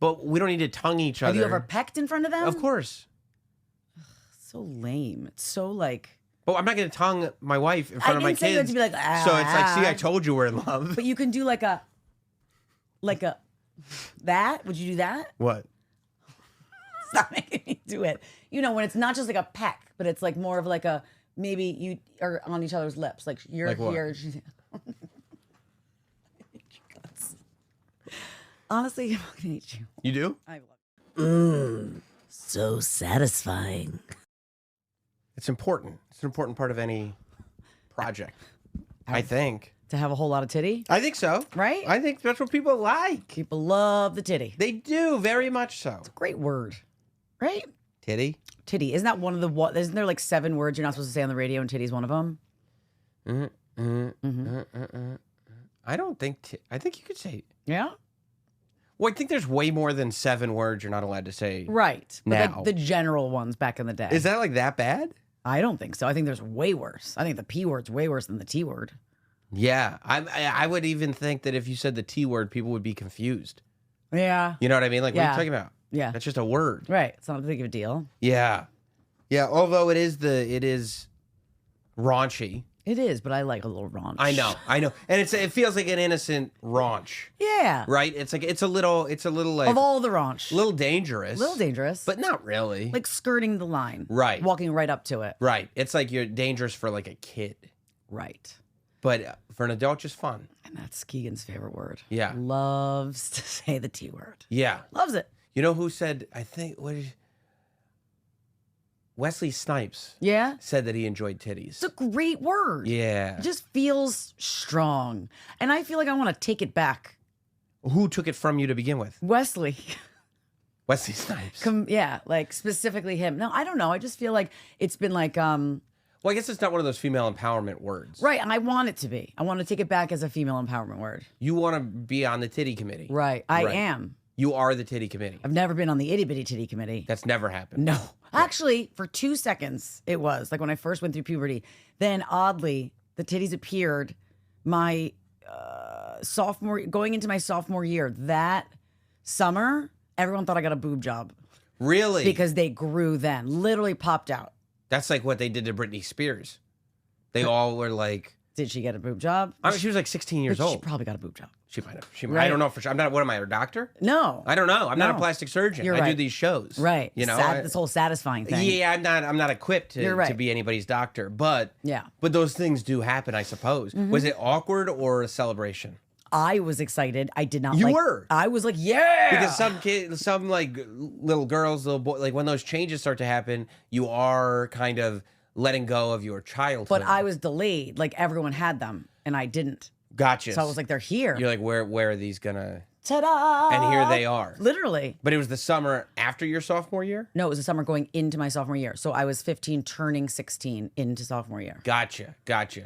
But we don't need to tongue each other. Have you ever pecked in front of them? Of course. So lame. It's so like. But I'm not going to tongue my wife in front of my kids. I didn't say that to be like, So it's like, see, I told you we're in love. But you can do like a, that? Would you do that? What? Stop making me do it. You know, when it's not just like a peck, but it's like more of like a, maybe you are on each other's lips. Like you're like what? here. Honestly, I fucking hate you. You do? I love you. So satisfying. It's important. It's an important part of any project. I think. To have a whole lot of titty? I think so. Right? I think that's what people like. People love the titty. They do, very much so. It's a great word. Right? Titty? Titty. Isn't that one of the, isn't there like 7 words you're not supposed to say on the radio and titty's one of them? I don't think, I think you could say. Yeah? Well, I think there's way more than 7 words you're not allowed to say. Right. But now. like the general ones back in the day. Is that like that bad? I don't think so. I think there's way worse. I think the P word's way worse than the T word. Yeah. I would even think that if you said the T word, people would be confused. Yeah. You know what I mean? Like, what are Yeah. you talking about? Yeah. That's just a word. Right. It's not a big of a deal. Yeah. Yeah. Although it is raunchy. It is, but I like a little raunch. I know. And it feels like an innocent raunch. Yeah. Right? It's like, it's a little like. Of all the raunch. A little dangerous. A little dangerous. But not really. Like skirting the line. Right. Walking right up to it. Right. It's like you're dangerous for like a kid. Right. But for an adult, just fun. And that's Keegan's favorite word. Yeah. Loves to say the T word. Yeah. Loves it. You know who said, I think, Wesley Snipes. Yeah? Said that he enjoyed titties. It's a great word. Yeah. It just feels strong. And I feel like I want to take it back. Who took it from you to begin with? Wesley. Wesley Snipes. Yeah, like specifically him. No, I don't know. I just feel like it's been like, Well, I guess it's not one of those female empowerment words. right. And I want it to be. I want to take it back as a female empowerment word. You want to be on the titty committee. Right. I am. You are the titty committee. I've never been on the itty bitty titty committee. That's never happened. No. Actually, for 2 seconds, it was like when I first went through puberty. Then oddly, the titties appeared my going into my sophomore year. That summer, everyone thought I got a boob job. Really? Because they grew then, literally popped out. That's like what they did to Britney Spears. They all were like... Did she get a boob job? I mean, she was like 16 years She old. probably got a boob job. She might have. Right. I don't know for sure. I'm not. What am I, a doctor? No. I don't know. I'm not a No. plastic surgeon. You're I do right. these shows. Right. You know, this whole satisfying thing. Yeah, I'm not equipped You're to right. be anybody's doctor. But Yeah. But those things do happen, I suppose. Was it awkward or a celebration? I was excited. I did not You like... were. I was like, yeah! Because some kids, some like little girls, little boys, like when those changes start to happen, you are kind of letting go of your childhood. But I was delayed. Like everyone had them, and I didn't. Gotcha. So I was like, they're here. You're like, where are these gonna? Ta-da! And here they are. Literally. But it was the summer after your sophomore year? No, it was the summer going into my sophomore year. So I was 15, turning 16 into sophomore year. Gotcha.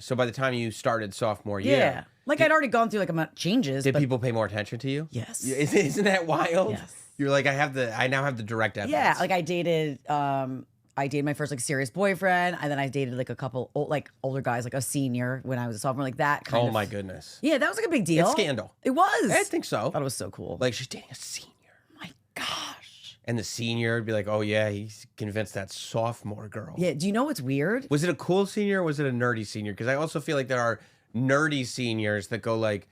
So by the time you started sophomore Yeah. year, Like I'd already gone through like amount changes. did but people pay more attention to you? Yes. Isn't that wild? Yes. You're like, I now have the direct evidence. Yeah, like I dated my first like serious boyfriend, and then I dated like a couple older guys, like a senior when I was a sophomore, like that kind of. Oh my goodness. Yeah, that was like a big deal. It's scandal. It was. I think so. I thought it was so cool. Like she's dating a senior. my gosh. And the senior would be like, oh yeah, he's convinced that sophomore girl. Yeah. Do you know what's weird? Was it a cool senior or was it a nerdy senior? Because I also feel like there are nerdy seniors that go like,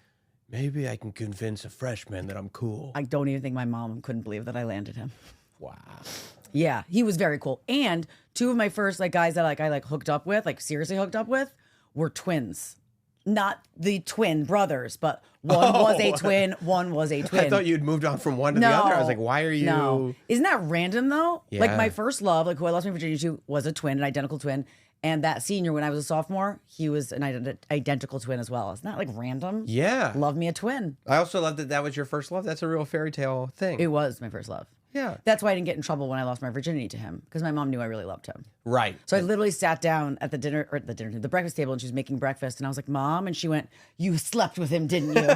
maybe I can convince a freshman that I'm cool. I don't even think my mom couldn't believe that I landed him. Wow. Yeah, he was very cool. And 2 of my first like guys that I hooked up with, like seriously hooked up with, were twins. Not the twin brothers, but one was a twin, one was a twin. I thought you'd moved on from one to the other. I was like, why are you? No. Isn't that random though? Like Yeah. my first love, like who I lost my virginity to, was a twin, an identical twin. And that senior, when I was a sophomore, he was an identical twin as well. Isn't that like random? Yeah. Love me a twin. I also love that was your first love. That's a real fairy tale thing. It was my first love. Yeah. That's why I didn't get in trouble when I lost my virginity to him, because my mom knew I really loved him. Right. So I literally sat down at the breakfast table, and she was making breakfast, and I was like, "Mom," and she went, "You slept with him, didn't you?"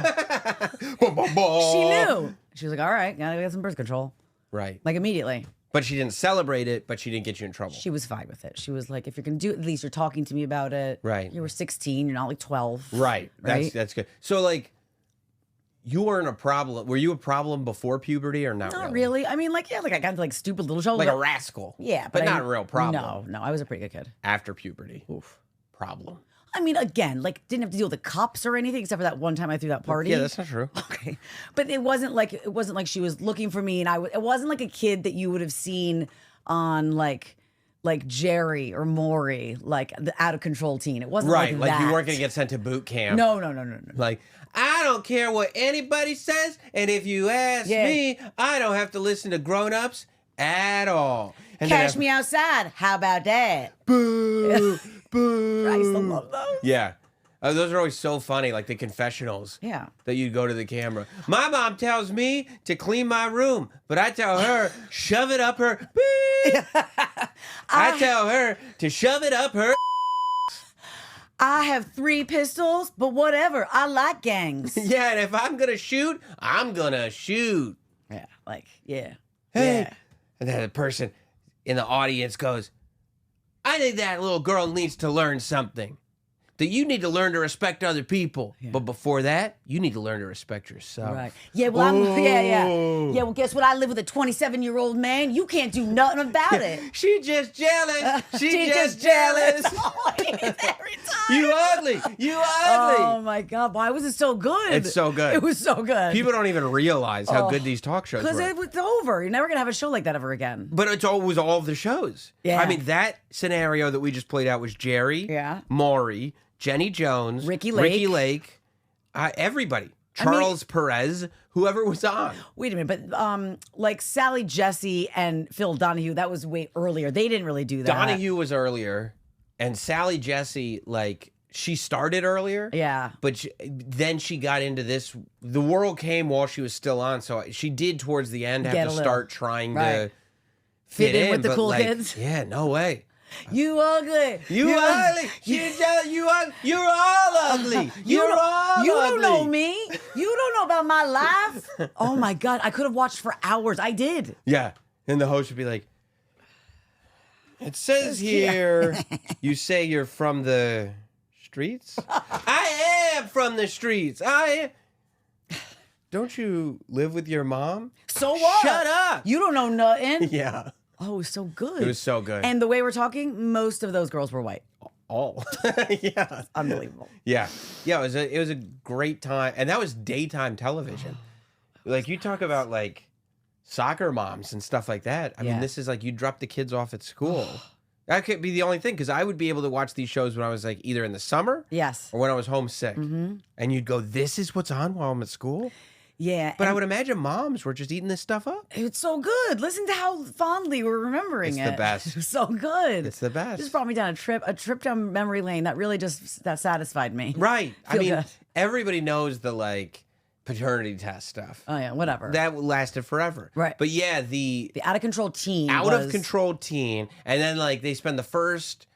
She knew. She was like, "All right, gotta get some birth control," Right. like immediately. But she didn't celebrate it, but she didn't get you in trouble. She was fine with it. She was like, "If you're gonna do it, at least you're talking to me about it." Right. You were 16. You're not like 12. Right. Right. That's good. So like, you weren't a problem. Were you a problem before puberty or not? Not really. I mean, like, yeah, like I got into like stupid little shows. Like a rascal. Yeah, but I not a didn't- real problem. No, I was a pretty good kid. After puberty. Oof. Problem. I mean, again, like didn't have to deal with the cops or anything except for that one time I threw that party. Yeah, that's not true. Okay, but it wasn't like she was looking for me, and it wasn't like a kid that you would have seen on like Jerry or Maury, like the out of control teen. It wasn't Right, like like that. you weren't gonna get sent to boot camp. No. Like, I don't care what anybody says, and if you ask me, I don't have to listen to grown-ups at all. And Cash me outside. How about that? Boo, boo. I used to love those. Yeah. Those are always so funny, like the confessionals. Yeah. That you'd go to the camera. My mom tells me to clean my room, but I tell her, shove it up her. Beep. I tell her to shove it up her. I have 3 pistols, but whatever. I like gangs. Yeah, and if I'm going to shoot, I'm going to shoot. Yeah, like, yeah. Hey. Yeah. And then the person in the audience goes, I think that little girl needs to learn something. That you need to learn to respect other people. Yeah. But before that, you need to learn to respect yourself. Right. Yeah, well, Yeah, well, guess what? I live with a 27-year-old man. You can't do nothing about it. She just jealous. She just jealous. Every time. You ugly. You ugly. Oh, my God. Why was it so good? It's so good. It was so good. People don't even realize how good these talk shows Because were. it was over. You're never going to have a show like that ever again. But it's always all of the shows. Yeah. I mean, that scenario that we just played out was Jerry, Yeah. Maury, Jenny Jones, Ricky Lake. Everybody. Charles Perez, whoever was on. Wait a minute, but like Sally Jesse and Phil Donahue, that was way earlier. They didn't really do that. Donahue was earlier, and Sally Jesse, like, she started earlier. Yeah. But then she got into this. The world came while she was still on, so she did towards the end have Get to a little- start trying to right. fit in with the but, cool like, kids. Yeah, no way. You ugly. You ugly. You're all ugly. You're all You ugly. don't know me. You don't know about my life. Oh my God. I could have watched for hours. I did. Yeah. And the host would be like, it says here you say you're from the streets? I am from the streets. Don't you live with your mom? So what? Shut up. You don't know nothing. Yeah. Oh, it was so good. It was so good. And the way we're talking, most of those girls were white. All. Yeah. Unbelievable. Yeah. Yeah, it was a great time. And that was daytime television. Like, you talk about like soccer moms and stuff like that. I mean, this is like you drop the kids off at school. That could be the only thing, because I would be able to watch these shows when I was like either in the summer Yes. or when I was homesick. And you'd go, this is what's on while I'm at school? Yeah. But I would imagine moms were just eating this stuff up. It's so good. Listen to how fondly we're remembering It's it. the best. It was so good. It's the best. Just brought me down a trip down memory lane that really just satisfied me. Right. I Feel mean, good. everybody knows the like paternity test stuff. Oh yeah, whatever. That lasted forever. Right. But yeah, the The out of control teen. out was, of control teen, and then like they spend the first,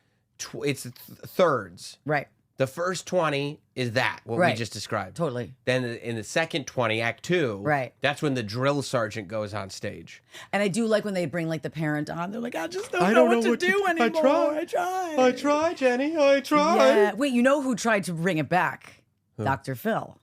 it's thirds. Right. The first 20 is that, what we Right. just described. Totally. Then in the second 20, Act 2, Right. that's when the drill sergeant goes on stage. And I do like when they bring like the parent on. They're like, I just don't know what to do anymore. I try. Jenny. I try. Yeah. Wait, you know who tried to bring it back? Dr. Phil.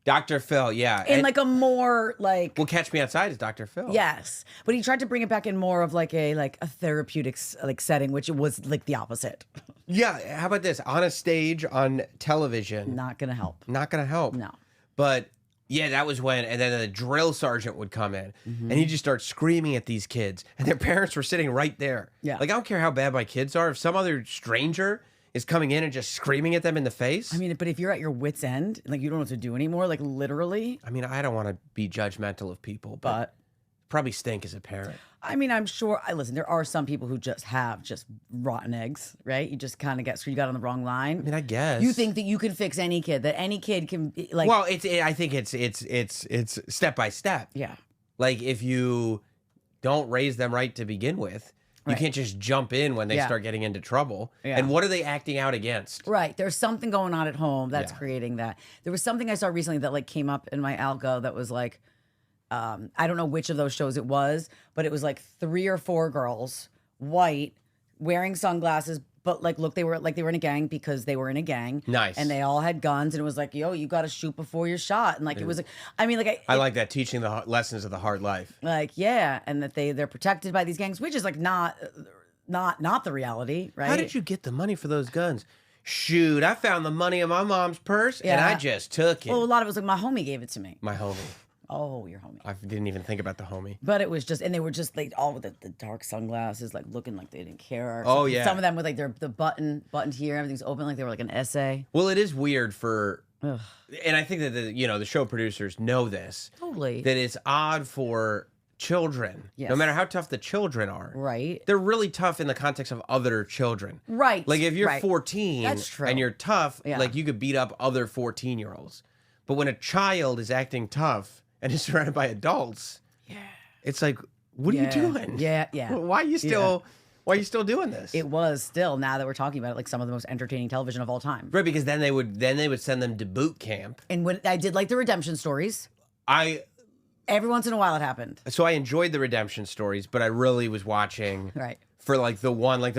Dr. Phil, yeah. In like a more like well, Catch Me Outside is Dr. Phil. yes, but he tried to bring it back in more of like a therapeutic like setting, which it was like the opposite. Yeah, how about this? On a stage, on television. Not gonna help. Not going to help. No. But yeah, that was when, and then the drill sergeant would come in, and he'd just start screaming at these kids, and their parents were sitting right there. Yeah. Like, I don't care how bad my kids are. If some other stranger is coming in and just screaming at them in the face. I mean, but if you're at your wit's end, like you don't know what to do anymore, like literally. I mean, I don't want to be judgmental of people, but probably stink as a parent. I mean, I'm sure. Listen, there are some people who just have just rotten eggs, right? You just kind of get screwed. You got on the wrong line. I mean, I guess You think that you can fix any kid? That any kid can like? Well, I think it's step by step. yeah. Like, if you don't raise them right to begin with, you Right. can't just jump in when they Yeah. start getting into trouble. Yeah. And what are they acting out against? Right. There's something going on at home that's Yeah. creating that. There was something I saw recently that like came up in my algo that was like, I don't know which of those shows it was, but it was like 3 or 4 girls, white, wearing sunglasses, But like, look, they were in a gang because they were in a gang. Nice. And they all had guns, and it was like, yo, you got to shoot before you're shot. And like, it was like, I mean, like, I like that, teaching the lessons of the hard life. Like, yeah, and that they're protected by these gangs, which is like not the reality, right? How did you get the money for those guns? Shoot, I found the money in my mom's purse and I just took it. Well, a lot of it was like my homie gave it to me. My homie. Oh, your homie. I didn't even think about the homie. But it was just, and they were just like all with the dark sunglasses, like looking like they didn't care. Oh, yeah. Some of them with like the button here, everything's open, like they were like an essay. Well, it is weird for, Ugh. and I think that the show producers know this. Totally. That it's odd for children, Yes. no matter how tough the children are. Right. They're really tough in the context of other children. Right. Like if you're right. 14 That's true. and you're tough, Yeah. like you could beat up other 14-year-olds. But when a child is acting tough and is surrounded by adults, it's like, what are you doing? Yeah, yeah. Why are you still doing this? It was still, now that we're talking about it, like some of the most entertaining television of all time. Right, because then they would send them to boot camp. And when I did like the redemption stories, every once in a while it happened. So I enjoyed the redemption stories, but I really was watching Right. for like the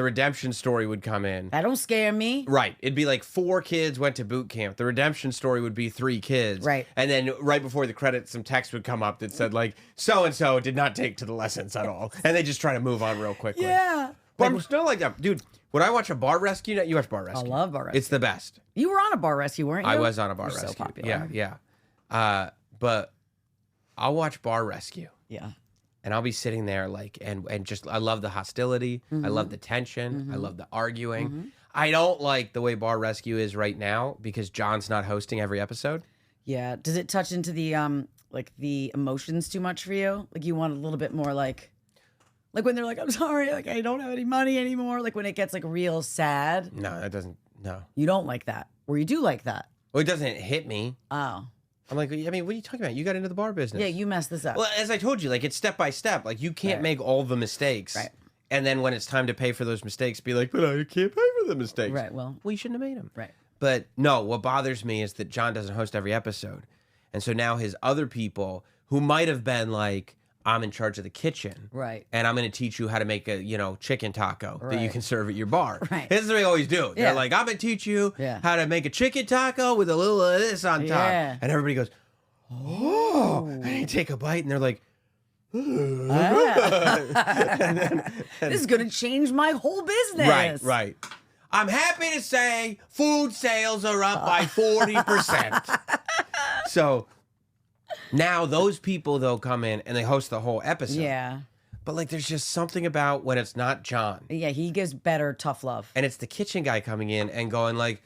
redemption story would come in. That don't scare me. Right. It'd be like 4 kids went to boot camp. The redemption story would be 3 kids. Right. And then right before the credits, some text would come up that said like, so-and-so did not take to the lessons at all. And they just try to move on real quickly. Yeah. But I'm still like that. Dude, when I watch a bar rescue, you watch bar rescue. I love bar rescue. It's the best. You were on a bar rescue, weren't you? I was on a bar You're rescue. so popular. Yeah. But I'll watch bar rescue. Yeah. And I'll be sitting there like, and just, I love the hostility. Mm-hmm. I love the tension. I love the arguing. I don't like the way Bar Rescue is right now because John's not hosting every episode. Yeah. Does it touch into the like the emotions too much for you? Like you want a little bit more like when they're like, I'm sorry, like I don't have any money anymore. Like when it gets like real sad. No, that doesn't, no. You don't like that. Or you do like that. Well, it doesn't hit me. Oh. I'm like, I mean, what are you talking about? You got into the bar business. Yeah, you messed this up. Well, as I told you, like it's step by step. Like you can't make all the mistakes. Right. And then when it's time to pay for those mistakes, be like, but I can't pay for the mistakes. Right, well, you shouldn't have made them. Right. But no, what bothers me is that John doesn't host every episode. And so now his other people who might have been like, I'm in charge of the kitchen. Right. And I'm going to teach you how to make a, chicken taco that you Right. can serve at your bar. Right. This is what they always do. Yeah. They're like, I'm going to teach you Yeah. how to make a chicken taco with a little of this on top. Yeah. And everybody goes, oh. And they take a bite and they're like, this is gonna change my whole business. Right. I'm happy to say food sales are up by 40%. So now those people, though, come in and they host the whole episode. Yeah. But like there's just something about when it's not John. Yeah, he gives better tough love. And it's the kitchen guy coming in and going like,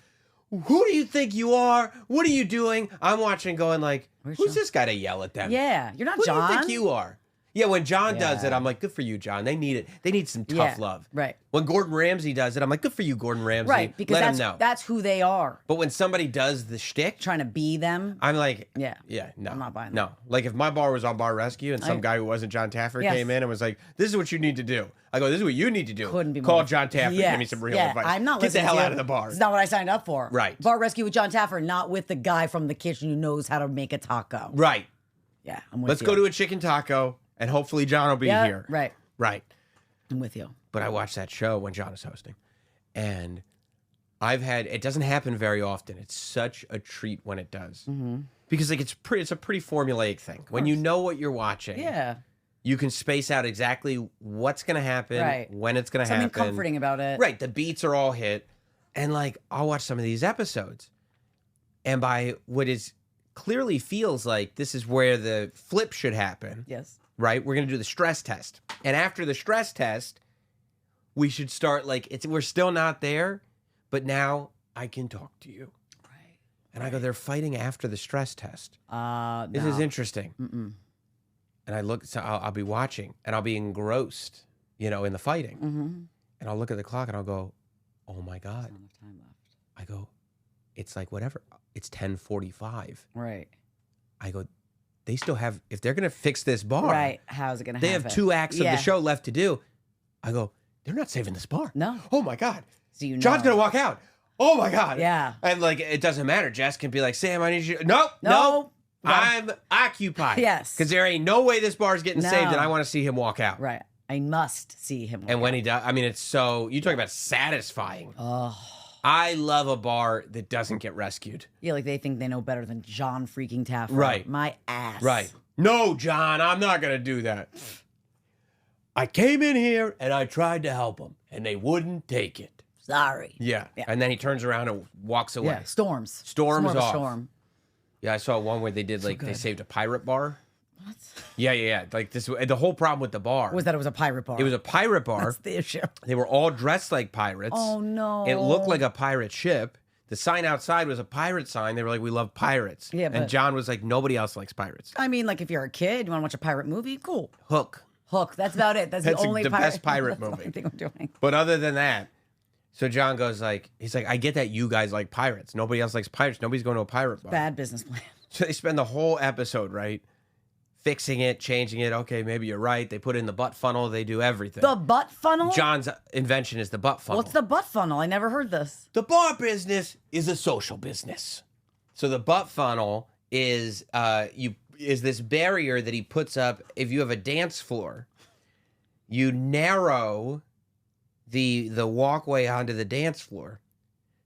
who do you think you are? What are you doing? I'm watching going like, who's John? this guy to yell at them? Yeah, you're not Who John. do you think you are? Yeah, when John does it, Yeah. I'm like, good for you, John. They need it. They need some tough love. Right. When Gordon Ramsay does it, I'm like, good for you, Gordon Ramsay. Right, because Let him know. that's who they are. But when somebody does the shtick, Trying to be them. I'm like, Yeah. no. I'm not buying that. No. Like if my bar was on Bar Rescue and some guy who wasn't John Taffer Yes. came in and was like, this is what you need to do. I go, this is what you need to do. Couldn't be Call more. John Taffer. Give me some real advice. I'm not Get the listening hell to you. out of the bar. It's not what I signed up for. Right. Bar rescue with John Taffer, not with the guy from the kitchen who knows how to make a taco. Right. Yeah, I'm with Let's you. go to a chicken taco and hopefully John will be here. Right. Right. I'm with you. But I watched that show when John is hosting. And it doesn't happen very often. It's such a treat when it does. Mm-hmm. Because like it's a pretty formulaic thing. When you know what you're watching, Yeah. you can space out exactly what's going to happen, Right. when it's going to happen. Something comforting about it. Right. The beats are all hit. And like, I'll watch some of these episodes. And by what is clearly feels like this is where the flip should happen. Yes. Right? We're going to do the stress test. And after the stress test, we should start like, we're still not there, but now I can talk to you. Right. And I go, they're fighting after the stress test. This No. is interesting. Mm-mm. And I look, so I'll be watching and I'll be engrossed, in the fighting. Mm-hmm. And I'll look at the clock and I'll go, oh my God. Not enough time left. I go, it's like whatever. It's 10:45. Right. I go, they still have, if they're going to fix this bar, Right. How's it going to they happen? have 2 acts of Yeah. the show left to do. I go, they're not saving this bar. No. Oh my God. So you know. John's going to walk out. Oh my God. Yeah. And like, it doesn't matter. Jess can be like, Sam, I need you. Nope. No. No. No. I'm occupied. Yes. Because there ain't no way this bar's getting No. saved and I want to see him walk out. Right. I must see him. And when he does, I mean, it's so, you talk about satisfying. Oh. I love a bar that doesn't get rescued. Yeah, like they think they know better than John freaking Taffer. Right. My ass. Right. No, John, I'm not going to do that. I came in here and I tried to help them, and they wouldn't take it. Sorry. Yeah. And then he turns around and walks away. Yeah, storms. Storms It's more of a off. storm. Yeah, I saw one where they did, like, they good. saved a pirate bar. What? Yeah. Like, this, the whole problem with the bar. Was that it was a pirate bar? It was a pirate bar. That's the issue. They were all dressed like pirates. Oh, no. It looked like a pirate ship. The sign outside was a pirate sign. They were like, we love pirates. Yeah, and but- John was like, nobody else likes pirates. I mean, like if you're a kid, you want to watch a pirate movie? Cool. Hook. Hook. That's about it. That's the only the pirate. best pirate That's the movie. only thing I'm doing. But other than that, so John goes like, he's like, I get that you guys like pirates. Nobody else likes pirates. Nobody's going to a pirate bar. Bad business plan. So they spend the whole episode, right? Fixing it, changing it. Okay, maybe you're right. They put in the butt funnel. They do everything. The butt funnel? John's invention is the butt funnel. What's the butt funnel? I never heard this. The bar business is a social business. So the butt funnel is this barrier that he puts up. If you have a dance floor, you narrow the walkway onto the dance floor.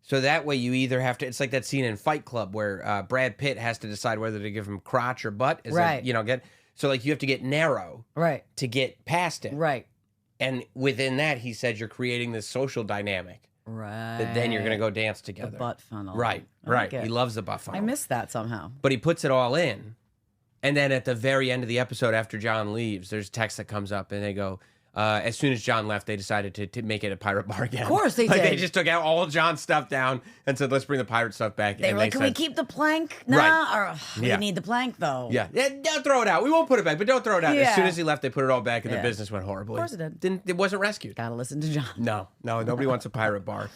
So that way you either have to, it's like that scene in Fight Club where Brad Pitt has to decide whether to give him crotch or butt. Right. So like you have to get narrow Right. to get past it. Right. And within that, he said you're creating this social dynamic Right. that then you're going to go dance The together. butt funnel. Right, I right. like it. He loves the butt funnel. I missed that somehow. But he puts it all in. And then at the very end of the episode, after John leaves, there's a text that comes up and they go, as soon as John left, they decided to make it a pirate bar again. Of course they Like did. they just took out all John's stuff down and said, let's bring the pirate stuff back. They and were like, can we said, keep the plank? Nah. Right. Or, we Yeah. need the plank, though. Yeah, don't throw it out. We won't put it back, but don't throw it out. As Yeah. soon as he left, they put it all back and the Yeah. business went horribly. Of course it did. It wasn't rescued. Gotta listen to John. No, nobody wants a pirate bar.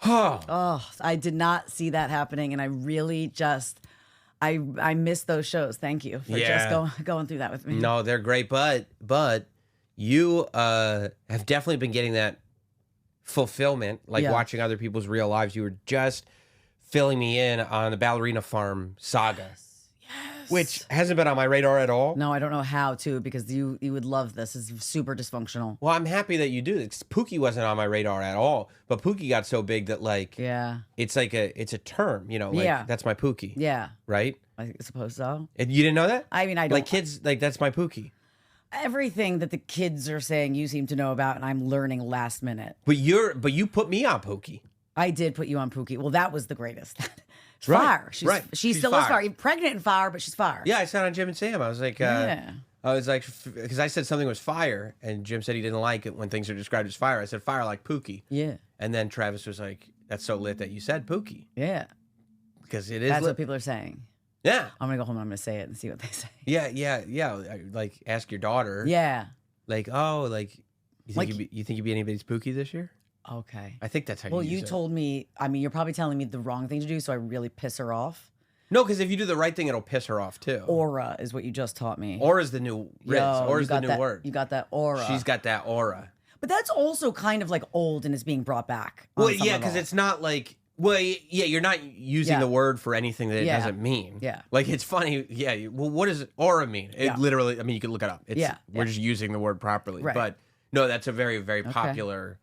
Oh, Oh, I did not see that happening, and I really just, I missed those shows. Thank you for Yeah. just going through that with me. no, they're great, but you have definitely been getting that fulfillment, like Yeah. watching other people's real lives. You were just filling me in on the Ballerina Farm saga, which hasn't been on my radar at all. No, I don't know how to because you would love this. It's super dysfunctional. Well, I'm happy that you do this. Pookie wasn't on my radar at all, but Pookie got so big that like Yeah. it's like it's a term, like Yeah. that's my Pookie, Yeah. right? I suppose so. And you didn't know that? I mean, I don't. Like kids, like that's my Pookie. Everything that the kids are saying you seem to know about, and I'm learning last minute. But you put me on Pookie. I did put you on Pookie. Well, that was the greatest. She's Right, fire. She's, right. She She's still is fire. fire. Pregnant and fire, but she's fire. Yeah, I said on Jim and Sam. I was like, Yeah. because I said something was fire, and Jim said he didn't like it when things are described as fire. I said fire like Pookie, Yeah. and then Travis was like, "That's so lit that you said Pookie Yeah. because it is That's lit." what people are saying. Yeah, I'm gonna go home and I'm gonna say it and see what they say. yeah. Like ask your daughter. Yeah. Like, oh, like you think Like- you think you'd be anybody's Pookie this year? Okay. I think that's how. Well, you you use it. told me. I mean, you're probably telling me the wrong thing to do, so I really piss her off. No, because if you do the right thing, it'll piss her off too. Aura is what you just taught me. Aura is the new Riz. Yo, Aura you is the got new that, word. You got that aura. She's got that aura. But that's also kind of like old and is being brought back. on Well, some yeah, level. because it's not like. Well, yeah, you're not using Yeah. the word for anything that it Yeah. doesn't mean. Yeah. Like, it's funny. Yeah. Well, what does aura mean? It Yeah. literally, I mean, you can look it up. It's, Yeah, We're yeah. just using the word properly. Right. But no, that's a very, very popular,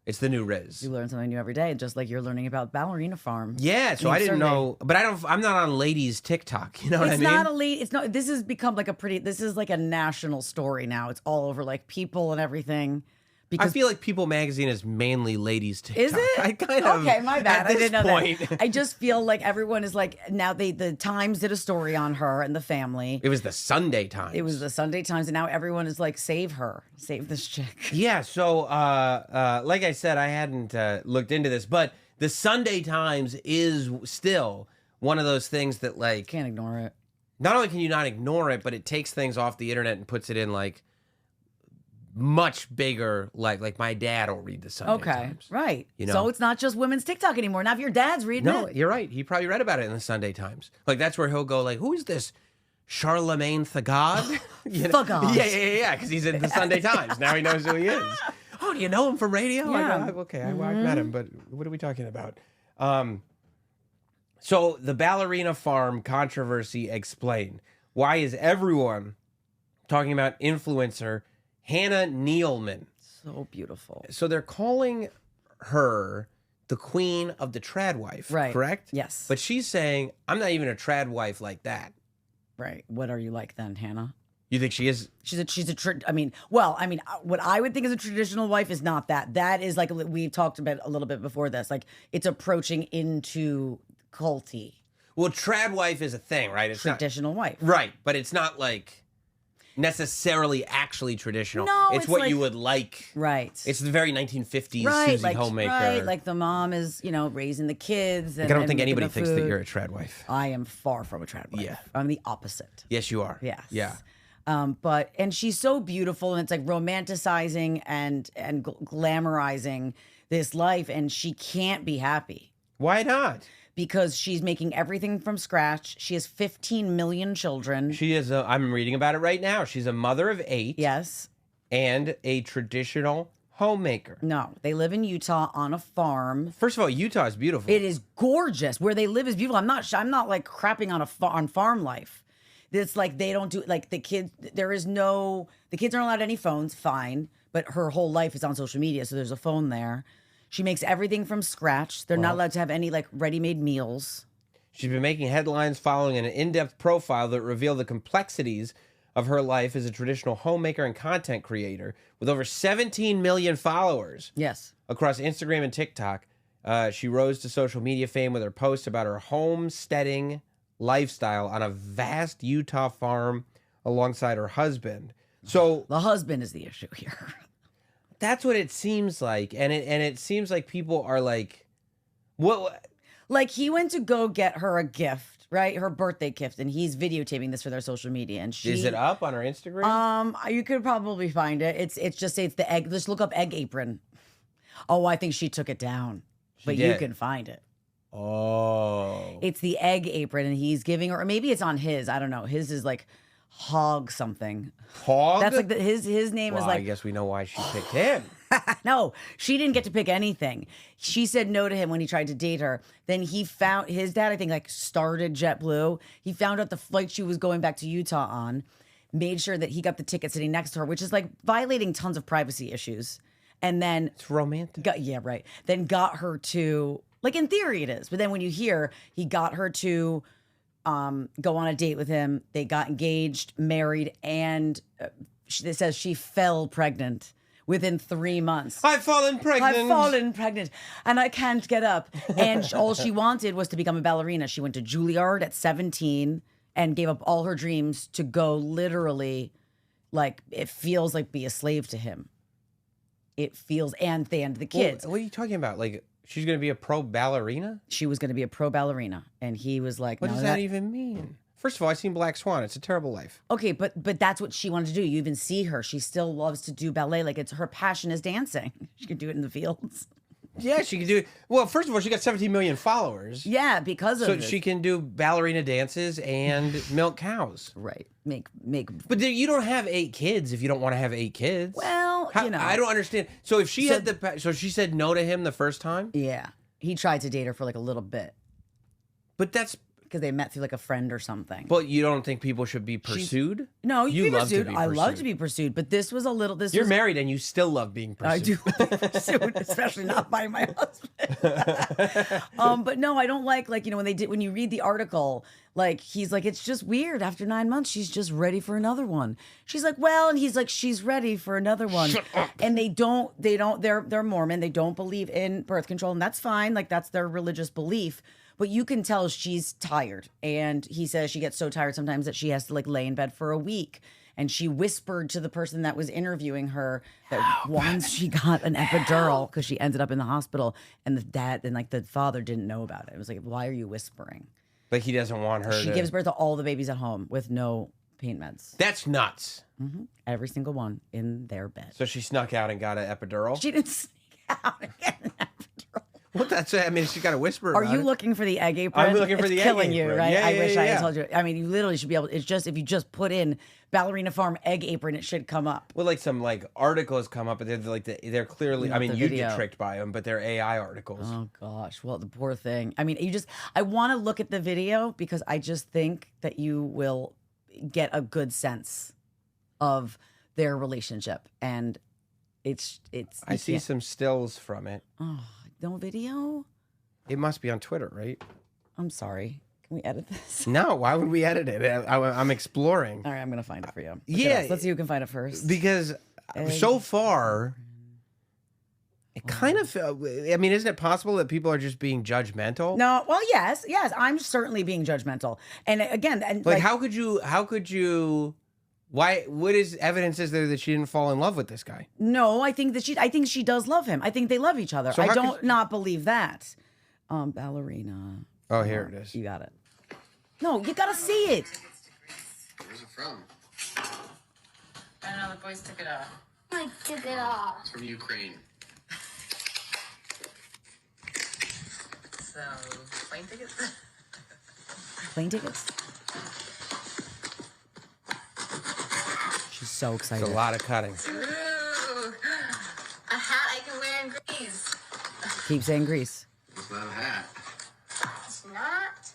it's the new Riz. You learn something new every day, just like you're learning about Ballerina Farm. Yeah, so mean, I didn't certainly. know, but I'm not on ladies TikTok. You know what I It's mean? not a lead. It's not. This has become like this is like a national story now. It's all over like People and everything. I Because feel like People Magazine is mainly ladies TikTok. is it? I kind of okay, my bad. At I this didn't know point, that. I just feel like everyone is like now. The Times did a story on her and the family. it was the Sunday Times. It was the Sunday Times, and now everyone is like, save her, save this chick. Yeah, so like I said, I hadn't looked into this, but the Sunday Times is still one of those things that like Can't ignore it. not only can you not ignore it, but it takes things off the internet and puts it in like much bigger like my dad will read the Sunday Okay, Times. right. You know? So it's not just women's TikTok anymore. Now if your dad's reading No, it, you're right. He probably read about it in the Sunday Times. Like that's where he'll go like, who is this? Charlemagne the God? You know? Thagard. Yeah, because he's in the Sunday Times. Now he knows who he is. Oh, do you know him from radio? Yeah. I've met him, but what are we talking about? So the Ballerina Farm controversy explained. Why is everyone talking about influencer Hannah Nealman. So beautiful. So they're calling her the queen of the trad wife, Right. correct? Yes. But she's saying, I'm not even a trad wife like that. Right. What are you like then, Hannah? You think she is? What I would think is a traditional wife is not that. That is like we talked about a little bit before this. Like it's approaching into culty. Well, trad wife is a thing, right? It's Traditional wife. Right, but it's not like necessarily actually traditional. No, it's it's what like- you would like. Right. It's the very 1950s right, Susie like, Homemaker. Right, like the mom is, raising the kids. And, I don't and think making anybody the thinks that food. you're a trad wife. I am far from a trad wife. Yeah. I'm the opposite. Yes, you are. Yes. Yeah. And she's so beautiful, and it's like romanticizing and glamorizing this life, and she can't be happy Why not? because she's making everything from scratch. She has 15 million children. She is. I'm reading about it right now. She's a mother of 8. Yes. And a traditional homemaker. No, they live in Utah on a farm. First of all, Utah is beautiful. It is gorgeous. Where they live is beautiful. I'm not like crapping on farm life. It's like they don't do like the kids. The kids aren't allowed any phones. Fine, but her whole life is on social media, so there's a phone there. She makes everything from scratch. They're not allowed to have any like ready-made meals. She's been making headlines following an in-depth profile that revealed the complexities of her life as a traditional homemaker and content creator with over 17 million followers. Yes. Across Instagram and TikTok. She rose to social media fame with her posts about her homesteading lifestyle on a vast Utah farm alongside her husband. So The husband is the issue here. that's what it seems like, and it seems like people are like, what? Like he went to go get her a gift, right? Her birthday gift, and he's videotaping this for their social media. And she Is it up on her Instagram? You could probably find it. It's the egg. Just look up egg apron. Oh, I think she took it down, but you did. can find it. Oh. It's the egg apron, and he's giving her, or maybe it's on his. I don't know. His is like hog something. Hog? That's like his name Well, is like. I guess we know why she picked him. No, she didn't get to pick anything. She said no to him when he tried to date her. Then he found his dad, I think, like started JetBlue. He found out the flight she was going back to Utah on, made sure that he got the ticket sitting next to her, which is like violating tons of privacy issues. And then It's romantic. Then got her to, like in theory it is, but then when you hear he got her to go on a date with him, they got engaged, married, and it says she fell pregnant within 3 months. I've fallen pregnant. I've fallen pregnant and I can't get up. And all she wanted was to become a ballerina. She went to Juilliard at 17 and gave up all her dreams to go literally, like, it feels like be a slave to him. It feels, and the kids. What are you talking about? Like, she's going to be a pro ballerina? She was going to be a pro ballerina. And he was like, What no, does that even mean? First of all, I've seen Black Swan. It's a terrible life. Okay, but that's what she wanted to do. You even see her. She still loves to do ballet. Like it's her passion is dancing. She can do it in the fields. Yeah, she can do it. Well, first of all, she got 17 million followers. Yeah, because of So it. she can do ballerina dances and milk cows. Right. Make But you don't have 8 kids if you don't want to have 8 kids. well, How- you know. I don't understand. So if she so she said no to him the first time? Yeah. He tried to date her for like a little bit But that's because they met through like a friend or something. But you don't think people should be pursued? No, You you be love to pursued. be I love pursued. to be pursued, but this was a little. This You're was, married and you still love being pursued. I do pursued, especially not by my husband. But no, I don't like when you read the article, like he's like, it's just weird. After 9 months, she's just ready for another one. She's like, well, and he's like, she's ready for another one. Shut up. And they're Mormon. They don't believe in birth control, and that's fine. Like that's their religious belief. But you can tell she's tired. And he says she gets so tired sometimes that she has to like lay in bed for a week. And she whispered to the person that was interviewing her that once she got an epidural because she ended up in the hospital, and the father didn't know about it. It was like, why are you whispering? Like he doesn't want her She to... gives birth to all the babies at home with no pain meds. That's nuts. Every single one in their bed. So she snuck out and got an epidural? She didn't sneak out and get an epidural. Well, that's it. I mean, she got a whisper Are about you it. looking for the egg apron? I'm looking for the egg killing you, apron. right? Yeah, I yeah, wish I yeah. had told you. I mean, you literally should be able. It's just if you just put in Ballerina Farm egg apron, it should come up. Well, like some like articles come up, but they're clearly. I Not mean, the you video. get tricked by them, but they're AI articles. Oh gosh, well the poor thing. I mean, I want to look at the video because I just think that you will get a good sense of their relationship, and it's. I see some stills from it. Oh, no video. It must be on Twitter, right? I'm sorry. Can we edit this? No, why would we edit it? I'm exploring. All right, I'm gonna find it for you. Yeah, let's see who can find it first. Because so far, it kind of. I mean, isn't it possible that people are just being judgmental? No, well, yes, I'm certainly being judgmental, and again, and like how could you? Why? What is evidence is there that she didn't fall in love with this guy? No, I think she does love him. I think they love each other. So I don't not believe that. Ballerina. Oh, here it is. You got it. No, you gotta see it. Where's it from? I don't know, the boys took it off. I took it off. It's from Ukraine. So, plane tickets? Plane tickets? She's so excited. It's a lot of cutting. Ooh, a hat I can wear in Greece. Keep saying Greece. It's not a hat. It's not.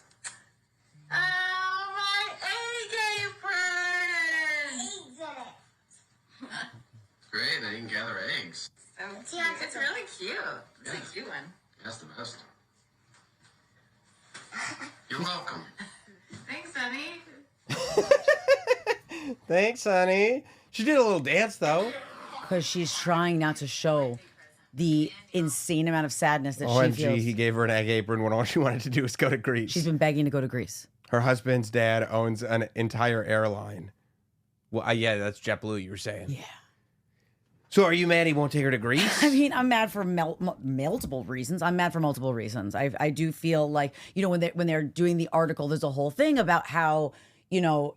Oh, my egg apron! Eggs in it. Great, I can gather eggs. So cute. It's really cute. It's a cute one. That's the best. You're welcome. Thanks, honey. Thanks, honey. She did a little dance though. Because she's trying not to show the insane amount of sadness that she OMG, feels. he gave her an egg apron when all she wanted to do was go to Greece. She's been begging to go to Greece. Her husband's dad owns an entire airline. Well, yeah, that's JetBlue. You were saying. Yeah. So, are you mad he won't take her to Greece? I mean, I'm mad for multiple reasons. I'm mad for multiple reasons. I do feel like, you know, when they're doing the article, there's a whole thing about how, you know,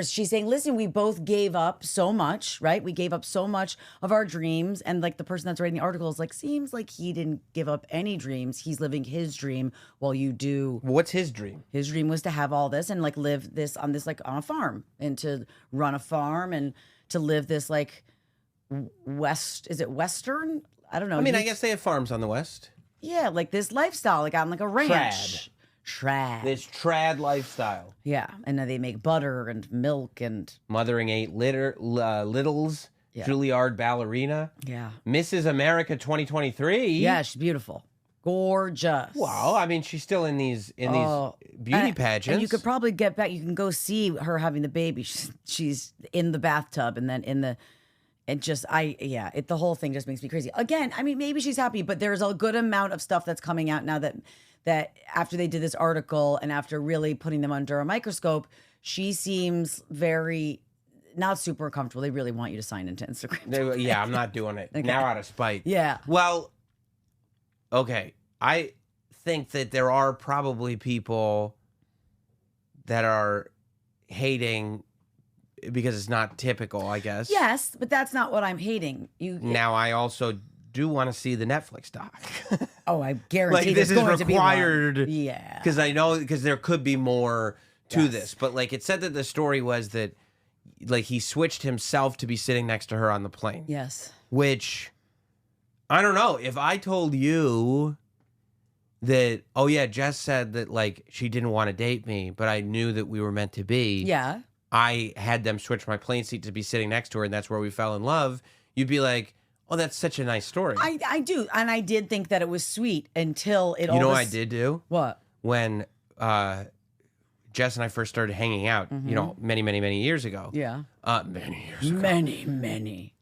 she's saying, listen, we both gave up so much, right? We gave up so much of our dreams. And like the person that's writing the article is like, seems like he didn't give up any dreams. He's living his dream while you do. What's his dream? His dream was to have all this and like live this on a farm and to run a farm and to live this like is it Western? I don't know. I mean, I guess they have farms on the West. Yeah, like this lifestyle, like on like a ranch. Trad. This trad lifestyle. Yeah, and then they make butter and milk and Mothering 8 littles. Yeah. Juilliard ballerina. yeah, Mrs. America 2023. yeah. She's beautiful, gorgeous. Well, I mean, she's still in these beauty and pageants. And you could probably get back. You can go see her having the baby. She's in the bathtub, and then in the. It just, the whole thing just makes me crazy. Again, I mean, maybe she's happy, but there's a good amount of stuff that's coming out now that after they did this article and after really putting them under a microscope, she seems very not super comfortable. They really want you to sign into Instagram. Yeah, I'm not doing it now out of spite. Yeah. Well, okay. I think that there are probably people that are hating because it's not typical, I guess. Yes, but that's not what I'm hating. Now, I also do want to see the Netflix doc. Oh, I guarantee like this is going required. To be one. Yeah. Because I know there could be more to this, but like it said that the story was that like he switched himself to be sitting next to her on the plane. Yes. Which I don't know if I told you that. Oh yeah, Jess said that like she didn't want to date me, but I knew that we were meant to be. Yeah. I had them switch my plane seat to be sitting next to her, and that's where we fell in love. You'd be like, oh, that's such a nice story. I do. And I did think that it was sweet until it all You know what I did do? What? When Jess and I first started hanging out, you know, many, many, many years ago. Yeah. Many years ago. Many.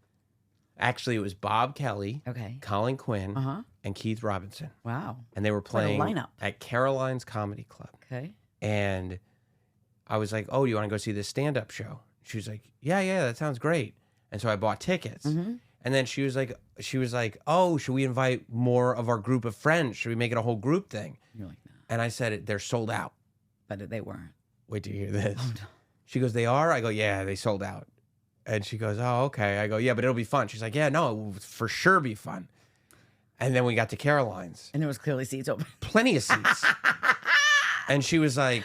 Actually, it was Bob Kelly, Okay. Colin Quinn, Uh-huh. and Keith Robinson. Wow. And they were Quite a playing lineup. at Caroline's Comedy Club. Okay. And I was like, oh, do you want to go see this stand-up show? She was like, yeah, that sounds great. And so I bought tickets. Mm-hmm. And then she was like, oh, should we invite more of our group of friends? Should we make it a whole group thing? You're like, no. And I said, they're sold out. But they weren't. Wait till you hear this. Oh, no. She goes, they are? I go, yeah, they sold out. And she goes, oh, okay. I go, yeah, but it'll be fun. She's like, yeah, no, it will for sure be fun. And then we got to Caroline's. And there was clearly seats open. Plenty of seats. And she was like,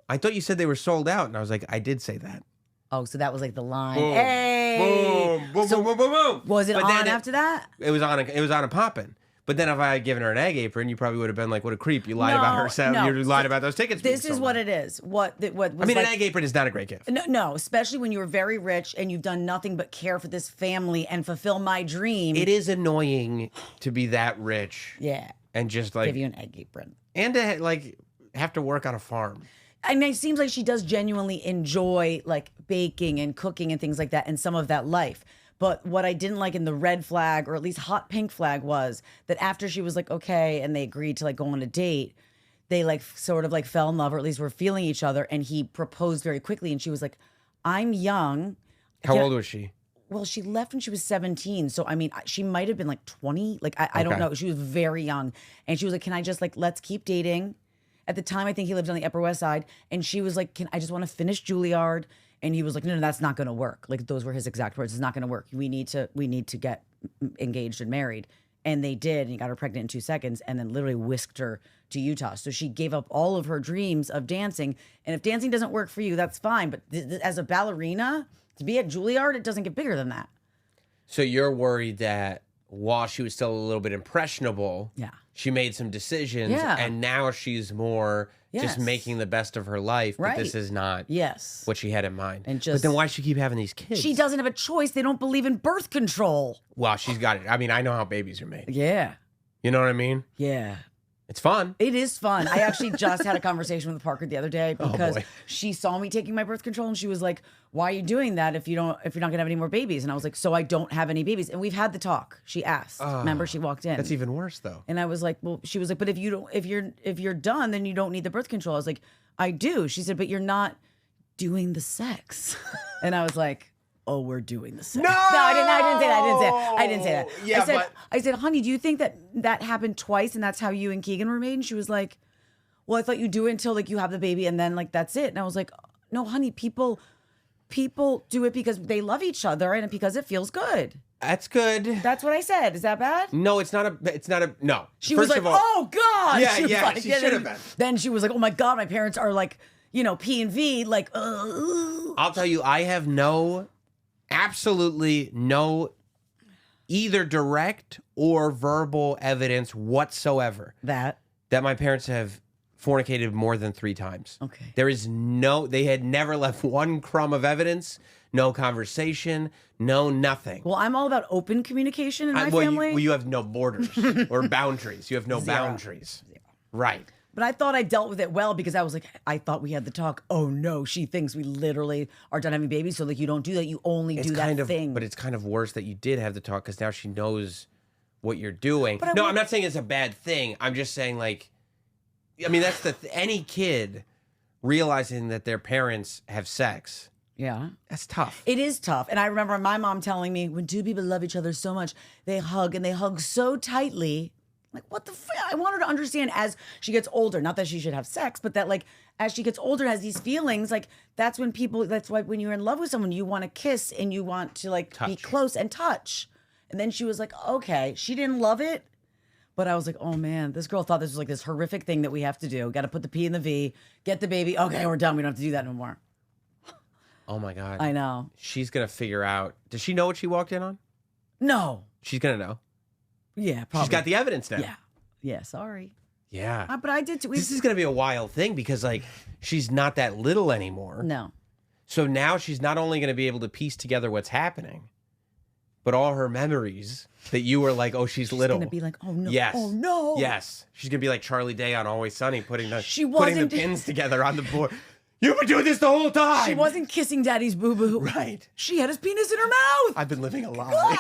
I thought you said they were sold out. And I was like, I did say that. Oh, so that was like the line. Boom, Hey! boom, boom, So boom, boom, boom, boom. was it But on then after that? It was on a poppin'. But then if I had given her an egg apron, you probably would have been like, what a creep. You lied about herself. No. You lied about those tickets. being This is sold. what it is. What was I mean, like, an egg apron is not a great gift. No, especially when you were very rich and you've done nothing but care for this family and fulfill my dream. It is annoying to be that rich. Yeah. And just like, Give you an egg apron. and to like have to work on a farm. I mean, it seems like she does genuinely enjoy like baking and cooking and things like that and some of that life. But what I didn't like in the red flag, or at least hot pink flag, was that after she was like, okay, and they agreed to like go on a date, they like sort of like fell in love, or at least were feeling each other. And he proposed very quickly. And she was like, I'm young. How old was she? Well, she left when she was 17. So, I mean, she might have been like 20. Like, I don't Okay. know. She was very young. And she was like, can I just like, let's keep dating. At the time, I think he lived on the Upper West Side. And she was like, I just want to finish Juilliard. And he was like, no, that's not going to work. Like, those were his exact words. It's not going to work. We need to get engaged and married. And they did. And he got her pregnant in 2 seconds and then literally whisked her to Utah. So she gave up all of her dreams of dancing. And if dancing doesn't work for you, that's fine. But as a ballerina, to be at Juilliard, it doesn't get bigger than that. So you're worried that while she was still a little bit impressionable, Yeah. she made some decisions, Yeah. and now she's more just Yes. making the best of her life. But this Right. is not Yes. what she had in mind. And but just- then why does she keep having these kids? She doesn't have a choice. They don't believe in birth control. Well, she's got it. I mean, I know how babies are made. Yeah. You know what I mean? Yeah. It's fun. It is fun. I actually just had a conversation with Parker the other day because boy. she saw me taking my birth control and she was like, "Why are you doing that if you're not gonna have any more babies?" And I was like, "So I don't have any babies." And we've had the talk. She asked. Remember, she walked in. That's even worse, though. And I was like, "Well," she was like, "But if you're done, then you don't need the birth control." I was like, "I do." She said, "But you're not doing the sex." And I was like, "Oh, we're doing the sex." No! I didn't say that. I didn't say that. Yeah, I said, "Honey, do you think that happened twice and that's how you and Keegan were made?" And she was like, "Well, I thought you do it until like you have the baby and then like that's it." And I was like, "No, honey, people do it because they love each other and because it feels good." That's good. That's what I said. Is that bad? No, it's not a. No. She was First like, of all, "Oh God!" Yeah, she was yeah, like, she should have been. Then she was like, "Oh my God, my parents are like, P and V, like." I'll tell you, I have absolutely no either direct or verbal evidence whatsoever That my parents have fornicated more than 3 times. Okay. There is they had never left one crumb of evidence, no conversation, no nothing. Well, I'm all about open communication in my family. You have no borders or boundaries. You have no Zero. boundaries. Right. But I thought I dealt with it well because I was like, I thought we had the talk. Oh no, she thinks we literally are done having babies. So like, you don't do that. You only do that thing. But it's kind of worse that you did have the talk because now she knows what you're doing. But I'm not saying it's a bad thing. I'm just saying like, I mean, that's any kid realizing that their parents have sex. Yeah. That's tough. It is tough. And I remember my mom telling me when two people love each other so much, they hug and they hug so tightly. Like, what the I want her to understand as she gets older, not that she should have sex, but that like as she gets older, has these feelings, like that's why when you're in love with someone, you want to kiss and you want to like be Touch. close and touch. And then she was like, okay, she didn't love it. But I was like, oh man, this girl thought this was like this horrific thing that we have to do. Got to put the P in the V, get the baby. Okay, we're done. We don't have to do that no more. Oh my God. I know. She's going to figure out. Does she know what she walked in on? No. She's going to know. Yeah, probably. She's got the evidence now. Yeah. Yeah, sorry. Yeah. But I did too. This is going to be a wild thing because like she's not that little anymore. No. So now she's not only going to be able to piece together what's happening, but all her memories that you were like, oh, she's little. Gonna be like, oh no, Yes. oh no. Yes. She's going to be like Charlie Day on Always Sunny, putting the wasn't- pins together on the board. You've been doing this the whole time. She wasn't kissing daddy's boo-boo. Right. She had his penis in her mouth. I've been living a lie.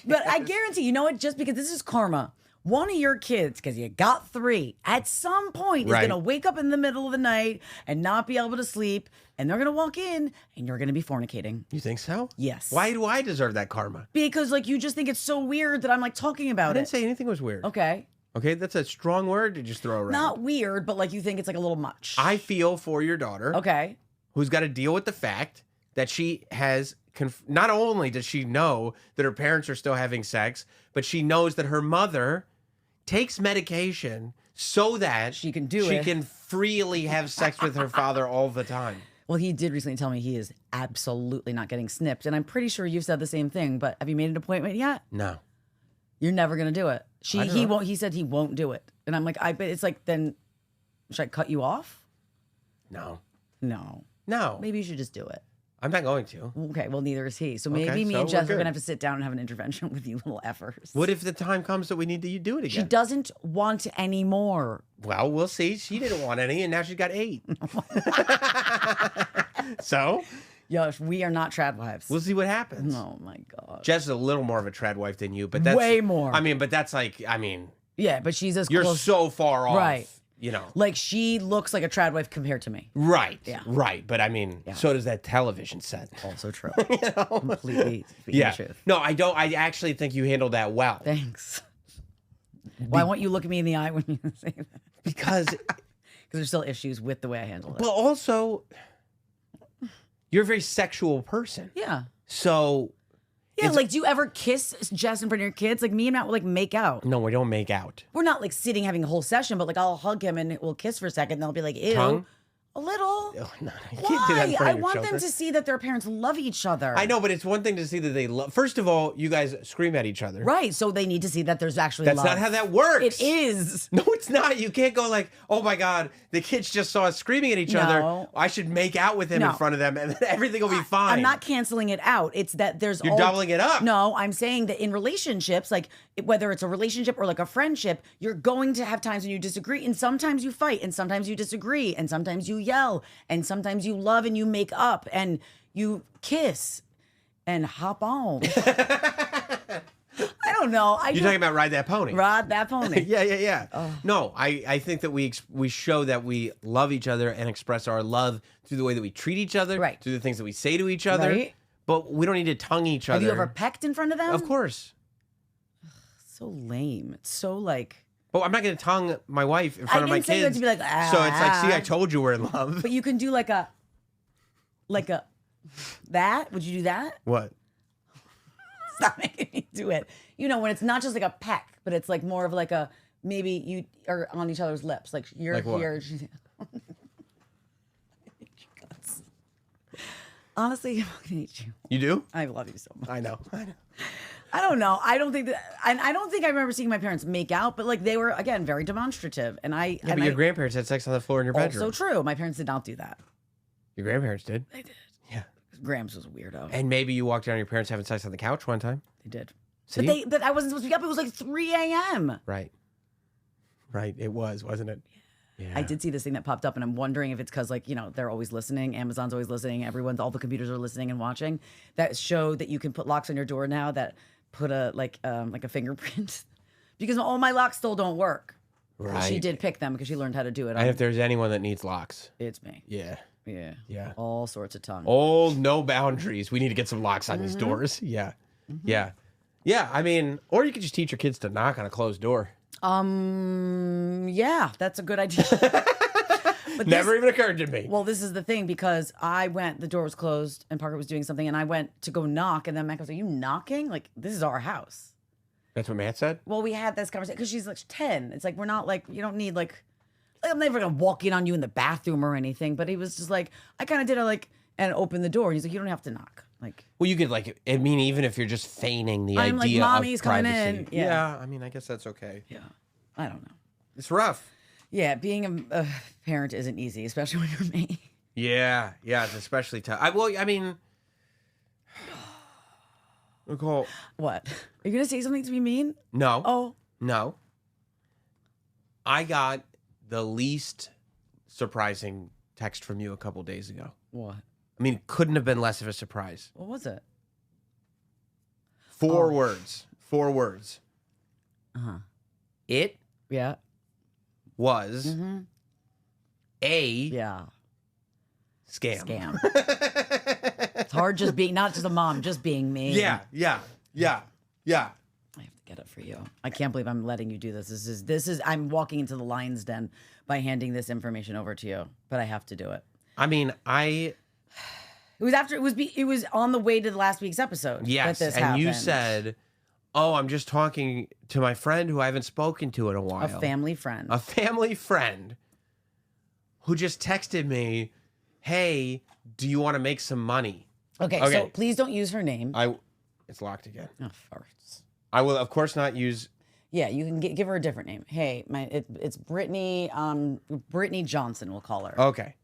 But I guarantee, you know what? Just because this is karma, one of your kids, because you got 3, at some point is Right. going to wake up in the middle of the night and not be able to sleep. And they're going to walk in and you're going to be fornicating. You think so? Yes. Why do I deserve that karma? Because like you just think it's so weird that I'm like talking I about didn't it. say anything was weird. Okay. Okay, that's a strong word to just throw around. Not weird, but like you think it's like a little much. I feel for your daughter. Okay. Who's got to deal with the fact that she has not only does she know that her parents are still having sex, but she knows that her mother takes medication so that She can do she it. can freely have sex with her father all the time. Well, he did recently tell me he is absolutely not getting snipped. And I'm pretty sure you've said the same thing, but have you made an appointment yet? No. You're never gonna do it. I don't He know. won't. He said he won't do it, and I'm like, I bet it's like, then should I cut you off? No. No. No. Maybe you should just do it. I'm not going to. Okay, well, neither is he. So maybe Okay, me so and we're Jess are good. gonna have to sit down and have an intervention with you little effers. What if the time comes that we need to do it She again? doesn't want any more. Well, we'll see. She didn't want any, and now she's got 8. So Yes, we are not trad wives. we'll see what happens. Oh my god. Jess is a little more of a trad wife than you, but that's Way more. I mean, but that's Yeah, but she's as you're close. so far off, Right. You know. Like she looks like a trad wife compared to me. Right. Yeah. Right. But I mean, so does that television set. Also true. Completely speaking Yeah. the truth. No, I don't. I actually think you handled that well. Thanks. Why won't you look at me in the eye when you say that? Because, Because there's still issues with the way I handle it. but also, you're a very sexual person. Yeah. So, Yeah, It's- like, do you ever kiss Jess in front of your kids? Like, me and Matt will, like, make out. no, we don't make out. We're not, like, sitting having a whole session, but, like, I'll hug him and we'll kiss for a second, and they'll be like, ew. Tongue? A little. Oh, no, you can't do that in Why? front I of your want them children. to see that their parents love each other. I know, but it's one thing to see that they love. First of all, you guys scream at each other. Right, so they need to see that there's actually That's love. not how that works. It is. No, it's not. You can't go like, oh my God, the kids just saw us screaming at each other. No. I should make out with them No. in front of them and then everything will be fine. I'm not canceling it out. It's that there's You're doubling it up. No, I'm saying that in relationships, like whether it's a relationship or like a friendship, you're going to have times when you disagree, and sometimes you fight, and sometimes you disagree, and sometimes you yell, and sometimes you love and you make up and you kiss and hop on. I don't know. You're talking about Ride That Pony. Ride that pony. Yeah. No, I think that we show that we love each other and express our love through the way that we treat each other, Right. through the things that we say to each other. Right. But we don't need to tongue each other. Have you ever pecked in front of them? Of course. So lame. It's so like. But I'm not going to tongue my wife in front of my didn't say you had kids. to be like, So it's like, see, I "Ah." told you we're in love. But you can do like a that. Would you do that? What? Stop making me do it. You know, when it's not just like a peck, but it's like more of like a maybe you are on each other's lips. Like you're Like what? here. Honestly, I'm not gonna hate you. You do? I love you so much. I know. I don't know. I don't think that, and I don't think I remember seeing my parents make out, but like they were again very demonstrative, and I. Yeah, and but your I- grandparents had sex on the floor in your bedroom. Also true. My parents did not do that. Your grandparents did. They did. Yeah. Grams was a weirdo. And maybe you walked down your parents having sex on the couch one time. They did. See? But I wasn't supposed to be up. It was like 3 a.m. Right. Right. It was, wasn't it? Yeah. I did see this thing that popped up, and I'm wondering if it's because, like, you know, they're always listening. Amazon's always listening. All the computers are listening and watching. That show that you can put locks on your door now that put a fingerprint, because all my locks still don't work. Right. She did pick them because she learned how to do it. And if there's anyone that needs locks, It's me. yeah. Yeah. Yeah. All sorts of tongue. Old, no boundaries. We need to get some locks on these doors. Yeah. Yeah. Yeah. I mean, or you could just teach your kids to knock on a closed door. Yeah, that's a good idea. But Never even occurred to me. Well, this is the thing, because the door was closed and Parker was doing something, and I went to go knock, and then Matt goes, "Are you knocking? Like, this is our house." That's what Matt said? Well, we had this conversation because she's like 10. It's like, we're not like, you don't need like I'm never gonna walk in on you in the bathroom or anything. But he was just like, I kind of did it and open the door. And he's like, you don't have to knock. Like, Well, you could I mean, even if you're just feigning the I'm like, idea "Mommy's of coming privacy. in." Yeah. I mean, I guess that's okay. yeah, I don't know. It's rough. Yeah, being a parent isn't easy, especially when you're me. Yeah, it's especially tough. I mean, Nicole, What? Are you gonna say something to me mean? no. Oh, No. I got the least surprising text from you a couple days ago. what? I mean, couldn't have been less of a surprise. What was it? 4 words. 4 words. Uh-huh. It Yeah. was a Yeah. scam. Scam. It's hard just being, not just a mom, just being me. Yeah. I have to get it for you. I can't believe I'm letting you do this. This is I'm walking into the lion's den by handing this information over to you, but I have to do it. I mean, It was on the way to the last week's episode. yes, that this and you happened. said, "Oh, I'm just talking to my friend who I haven't spoken to in a while." A family friend. A family friend who just texted me, "Hey, do you want to make some money?" Okay, Okay. so please don't use her name. It's locked again. Oh, farts. I will, of course, not use. Yeah, you can give her a different name. Hey, it's Brittany. Brittany Johnson, we'll call her. Okay.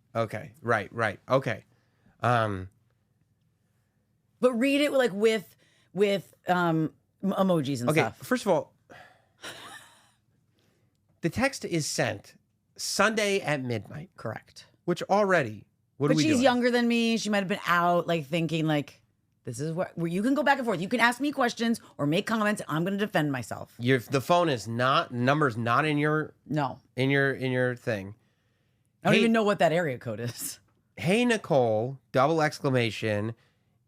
Right. Okay. But read it like with emojis and stuff. First of all, the text is sent Sunday at midnight. Correct. Which already, what but are we doing? she's younger than me. She might have been out like thinking like, this is where you can go back and forth. You can ask me questions or make comments. I'm going to defend myself. The phone is not, number's not in your in your thing. I don't even know what that area code is. Hey Nicole, !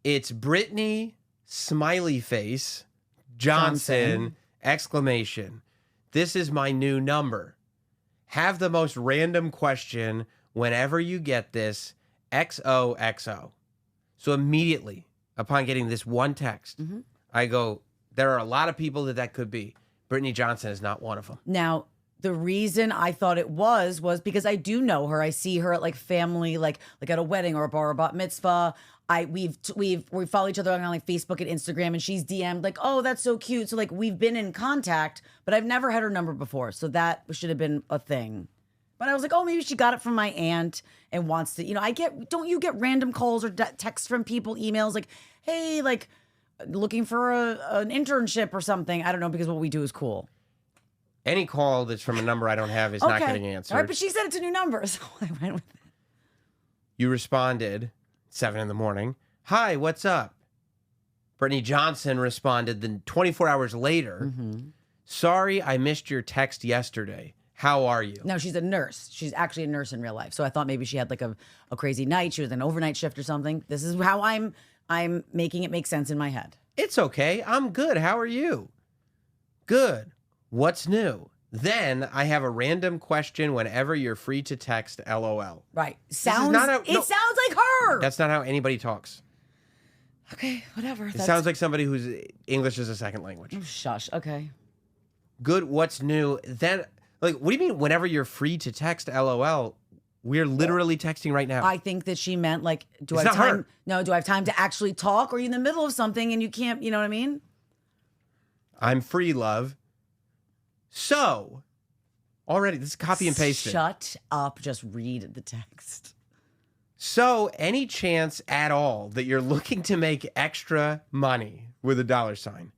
It's Brittany smiley face Johnson ! This is my new number. Have the most random question whenever you get this XOXO. So immediately upon getting this one text, I go, there are a lot of people that could be. Brittany Johnson is not one of them. Now, the reason I thought it was because I do know her. I see her at like family, like at a wedding or a bar or bat mitzvah. We follow each other on like Facebook and Instagram, and she's DM'd like, oh, that's so cute. So like we've been in contact, but I've never had her number before. So that should have been a thing. But I was like, oh, maybe she got it from my aunt and wants to, don't you get random calls or texts from people, emails like, hey, like looking for an internship or something? I don't know, because what we do is cool. Any call that's from a number I don't have is not getting answered. All right, but she said it's a new number, so I went with it. You responded 7 a.m. Hi, what's up? Brittany Johnson responded then 24 hours later. Sorry, I missed your text yesterday. How are you? No, she's a nurse. She's actually a nurse in real life. So I thought maybe she had like a crazy night. She was an overnight shift or something. This is how I'm making it make sense in my head. It's okay. I'm good. How are you? Good. What's new? Then I have a random question whenever you're free to text LOL. Right. It sounds like her. That's not how anybody talks. Okay, whatever. It sounds like somebody whose English is a second language. Oh, shush. Okay. Good. What's new? Then, like, what do you mean whenever you're free to text LOL? We're literally texting right now. I think that she meant like, do I have time? No, do I have time to actually talk? Or are you in the middle of something and you can't, you know what I mean? I'm free, love. So, already, this is copy and pasted. Shut up. Just read the text. So, any chance at all that you're looking to make extra money with $?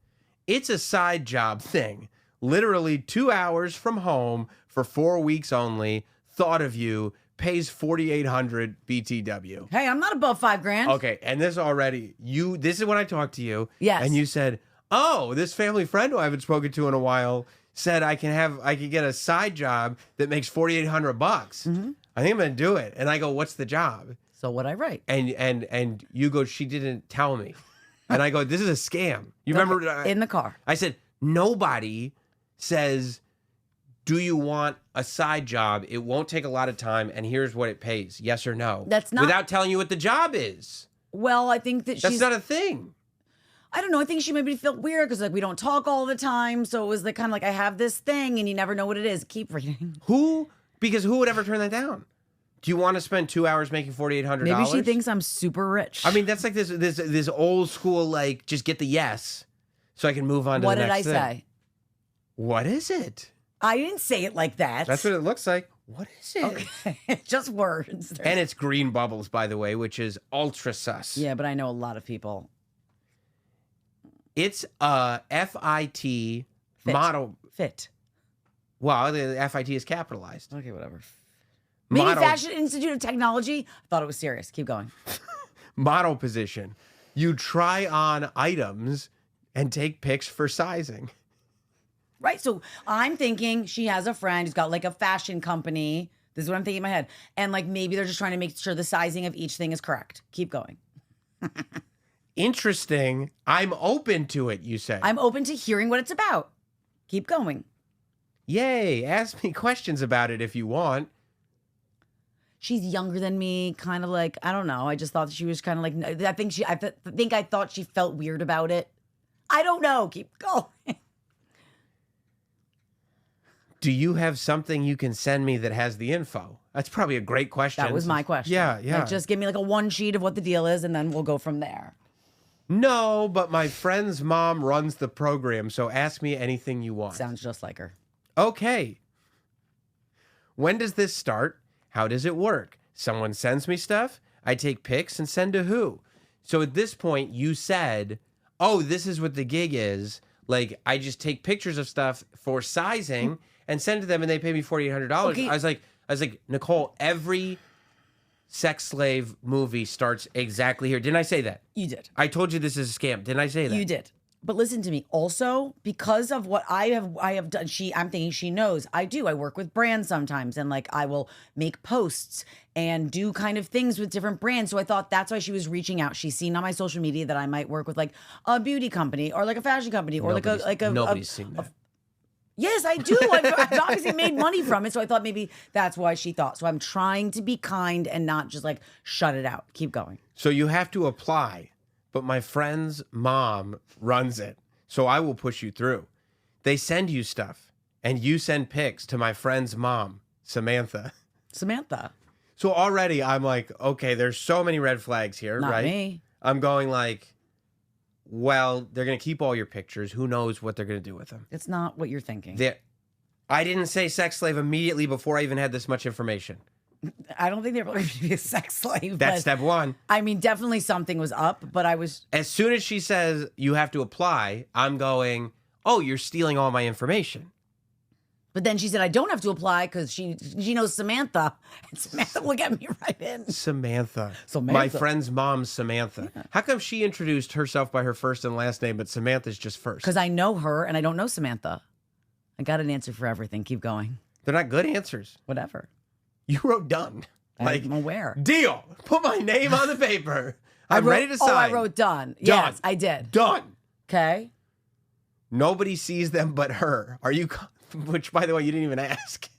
It's a side job thing. Literally 2 hours from home for 4 weeks only. Thought of you. Pays 4,800 BTW. Hey, I'm not above $5,000. Okay, and this is when I talked to you. Yes. And you said, oh, this family friend who I haven't spoken to in a while said I could get a side job that makes $4,800. I think I'm gonna do it. And I go, what's the job? So what I write? And you go, she didn't tell me. And I go, this is a scam. You remember in the car? I said, nobody says, do you want a side job? It won't take a lot of time, and here's what it pays. Yes or no? That's not without telling you what the job is. Well, I think that's not a thing. I don't know. I think she maybe felt weird because like we don't talk all the time, so it was like kind of like I have this thing, and you never know what it is. Keep reading. Because who would ever turn that down? Do you want to spend 2 hours making $4,800? Maybe she thinks I'm super rich. I mean, that's like this old school like just get the yes, so I can move on to the next thing. What did I say? What is it? I didn't say it like that. That's what it looks like. What is it? Okay. Just words. And it's green bubbles, by the way, which is ultra sus. Yeah, but I know a lot of people. It's a FIT model. Fit. Well, the FIT is capitalized. Okay, whatever. Manufacturing Institute of Technology? I thought it was serious. Keep going. Model position. You try on items and take pics for sizing. Right. So I'm thinking she has a friend who's got like a fashion company. This is what I'm thinking in my head. And like maybe they're just trying to make sure the sizing of each thing is correct. Keep going. Interesting. I'm open to it, you say. I'm open to hearing what it's about. Keep going. Yay. Ask me questions about it if you want. She's younger than me, kind of like, I don't know. I just thought she was kind of like, I thought she felt weird about it. I don't know. Keep going. Do you have something you can send me that has the info? That's probably a great question. That was my question. Yeah. Like, just give me like a one sheet of what the deal is, and then we'll go from there. No, but my friend's mom runs the program, so ask me anything you want. Sounds just like her. Okay. When does this start? How does it work? Someone sends me stuff. I take pics and send to who? So at this point, you said, oh, this is what the gig is. Like, I just take pictures of stuff for sizing and send to them, and they pay me $4,800. Okay. I was like, Nicole, every sex slave movie starts exactly here. Didn't I say that? You did. I told you this is a scam. Didn't I say that? You did. But listen to me. Also, because of what I have done, I'm thinking she knows. I do. I work with brands sometimes, and like I will make posts and do kind of things with different brands. So I thought that's why she was reaching out. She's seen on my social media that I might work with like a beauty company or like a fashion company or Nobody's seen that. Yes, I do. I've obviously made money from it. So I thought maybe that's why she thought. So I'm trying to be kind and not just like shut it out. Keep going. So you have to apply, but my friend's mom runs it. So I will push you through. They send you stuff and you send pics to my friend's mom, Samantha. So already I'm like, okay, there's so many red flags here, Not right? me. I'm going like, well, they're going to keep all your pictures. Who knows what they're going to do with them? It's not what you're thinking. I didn't say sex slave immediately before I even had this much information. I don't think they're going to be a sex slave. That's but, step one. I mean, definitely something was up, but I was. As soon as she says you have to apply, I'm going, oh, you're stealing all my information. But then she said I don't have to apply because she knows Samantha, and Samantha will get me right in. Samantha. My friend's mom, Samantha. Yeah. How come she introduced herself by her first and last name, but Samantha's just first? Because I know her and I don't know Samantha. I got an answer for everything. Keep going. They're not good answers. Whatever. You wrote done. I'm aware. Deal. Put my name on the paper. I'm ready to sign. Oh, I wrote done. Yes, I did. Done. Okay. Nobody sees them but her. Are you... Which, by the way, you didn't even ask.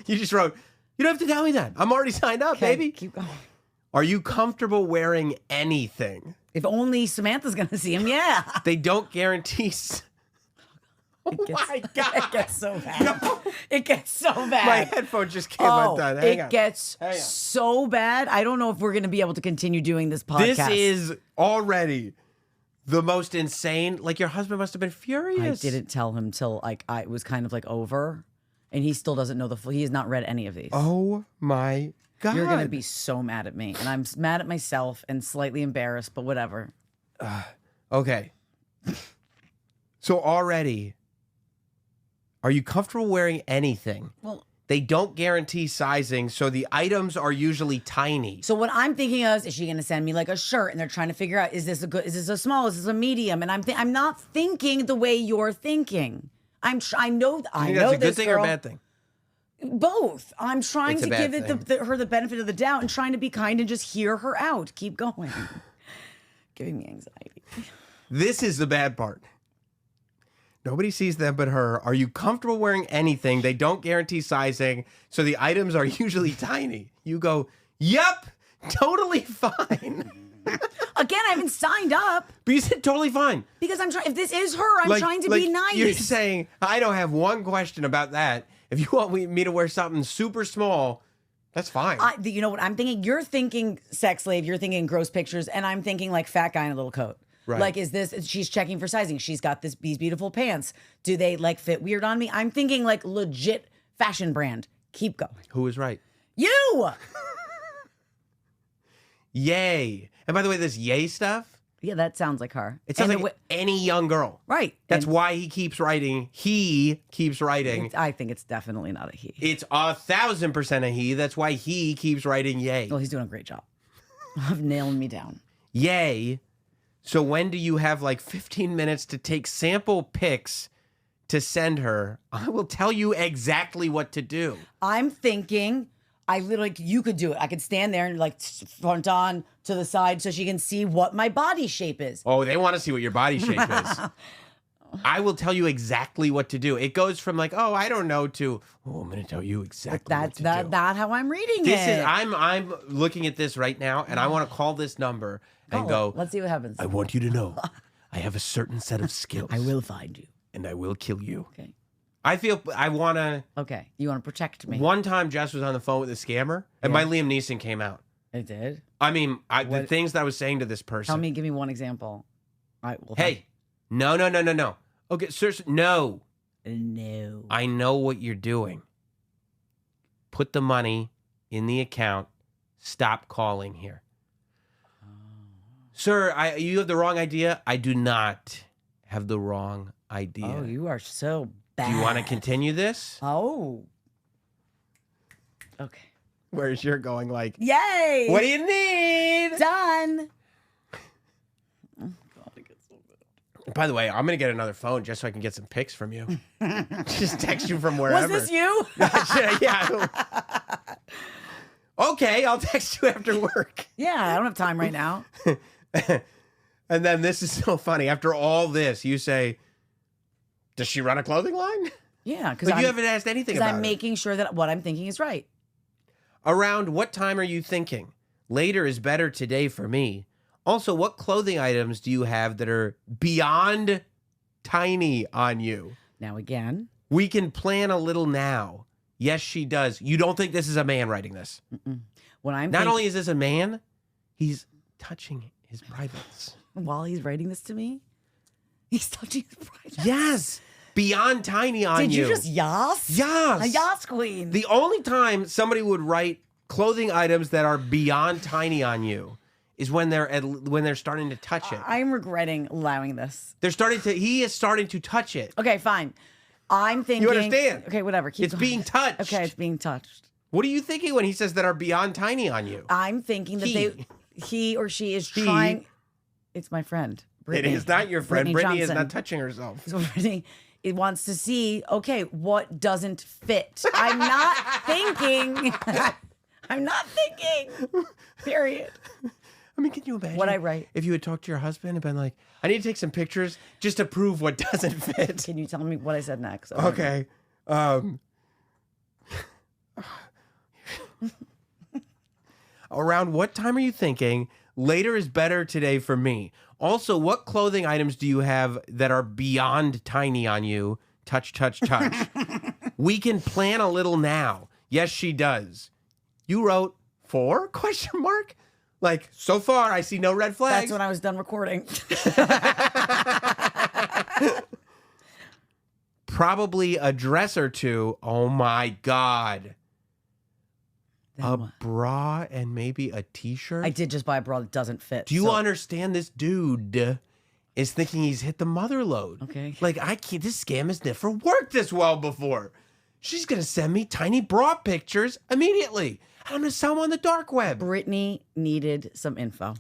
You just wrote, you don't have to tell me that. I'm already signed up, baby. Keep going. Are you comfortable wearing anything? If only Samantha's going to see him, yeah. They don't guarantee... Oh my God. It gets so bad. No. It gets so bad. My headphone just came undone. Hang on. It gets so bad. I don't know if we're going to be able to continue doing this podcast. This is already the most insane. Like, your husband must have been furious. I didn't tell him till like I was kind of like over, and he still doesn't know he has not read any of these. Oh my God. You're going to be so mad at me, and I'm mad at myself and slightly embarrassed, but whatever. Okay. So already... Are you comfortable wearing anything? Well, they don't guarantee sizing, so the items are usually tiny. So what I'm thinking of is she going to send me like a shirt, and they're trying to figure out is this a small, is this a medium? And I'm not thinking the way you're thinking. I know that's a good thing or a bad thing? Both. I'm trying to give her the benefit of the doubt and trying to be kind and just hear her out. Keep going. Giving me anxiety. This is the bad part. Nobody sees them but her. Are you comfortable wearing anything? They don't guarantee sizing, so the items are usually tiny. You go, yep, totally fine. Again, I haven't signed up. But you said totally fine. Because I'm trying, if this is her, I'm trying to be nice. You're saying, I don't have one question about that. If you want me to wear something super small, that's fine. You know what I'm thinking? You're thinking sex slave, you're thinking gross pictures, and I'm thinking like fat guy in a little coat. Right. Like, she's checking for sizing. She's got these beautiful pants. Do they like fit weird on me? I'm thinking like legit fashion brand. Keep going. Who is right? You! Yay. And by the way, this yay stuff. Yeah, that sounds like her. It sounds like any young girl. Right. That's why he keeps writing. He keeps writing. I think it's definitely not a he. It's 1,000% a he. That's why he keeps writing yay. Well, he's doing a great job of nailing me down. Yay. So when do you have like 15 minutes to take sample pics to send her? I will tell you exactly what to do. I'm thinking, you could do it. I could stand there and like front on to the side so she can see what my body shape is. Oh, they want to see what your body shape is. I will tell you exactly what to do. It goes from like, oh, I don't know to, oh, I'm going to tell you exactly what to do. That's how I'm reading it. I'm looking at this right now, and I want to call this number and go, let's see what happens. I want you to know I have a certain set of skills. I will find you. And I will kill you. Okay. I want to. Okay. You want to protect me. One time Jess was on the phone with a scammer, and my Liam Neeson came out. It did. I mean, the things that I was saying to this person. Give me one example. All right. Well, hey, no. Okay, sir, no. No. I know what you're doing. Put the money in the account. Stop calling here. Sir, you have the wrong idea. I do not have the wrong idea. Oh, you are so bad. Do you want to continue this? Oh. Okay. Whereas you're going like, yay! What do you need? Done. Oh, God, it gets so bad. By the way, I'm going to get another phone just so I can get some pics from you. Just text you from wherever. Was this you? Yeah. Okay, I'll text you after work. Yeah, I don't have time right now. And then this is so funny. After all this, you say, does she run a clothing line? Yeah, because you haven't asked anything about it. I'm making sure that what I'm thinking is right. Around what time are you thinking? Later is better today for me. Also, what clothing items do you have that are beyond tiny on you? Now again. We can plan a little now. Yes, she does. You don't think this is a man writing this? Not only is this a man, he's touching his privates. While he's writing this to me? He's touching his privates? Yes. Beyond tiny on you. Did you just yas? Yes. A yas queen. The only time somebody would write clothing items that are beyond tiny on you is when they're starting to touch it. I'm regretting allowing this. He is starting to touch it. Okay, fine. I'm thinking. You understand? Okay, whatever. Keep it's going. being touched. Okay, it's being touched. What are you thinking when he says that are beyond tiny on you? I'm thinking that he or she is trying. It's my friend. Brittany. It is not your friend. Brittany is Johnson. not touching herself. So Brittany, it wants to see, okay, what doesn't fit. I'm not thinking. I'm not thinking. Period. I mean, can you imagine what I write? If you had talked to your husband and been like, I need to take some pictures just to prove what doesn't fit. Can you tell me what I said next? Okay. Around what time are you thinking? Later is better today for me. Also, what clothing items do you have that are beyond tiny on you? Touch, touch, touch. We can plan a little now. Yes, she does. You wrote 4? Question mark. Like, so far, I see no red flags. That's when I was done recording. Probably a dress or two. Oh, my God. A bra and maybe a T-shirt? I did just buy a bra that doesn't fit. Do you understand this dude is thinking he's hit the mother load? Okay. Like, this scam has never worked this well before. She's going to send me tiny bra pictures immediately. I'm going to sell them on the dark web. Brittany needed some info.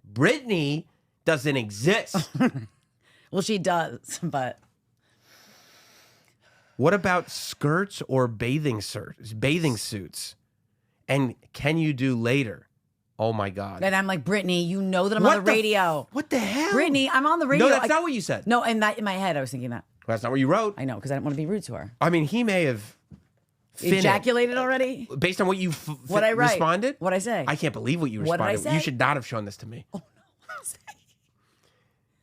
Brittany doesn't exist. Well, she does, but... What about skirts or bathing suits? And can you do later? Oh, my God. And I'm like, Brittany, you know that I'm on the radio. What the hell? Brittany, I'm on the radio. No, that's not what you said. No, and that in my head, I was thinking that. Well, that's not what you wrote. I know, because I didn't want to be rude to her. I mean, he may have... Ejaculated already? Based on what you what I write? Responded? What'd I say? I can't believe what you responded. What did I say? You should not have shown this to me. Oh, no. What did I say?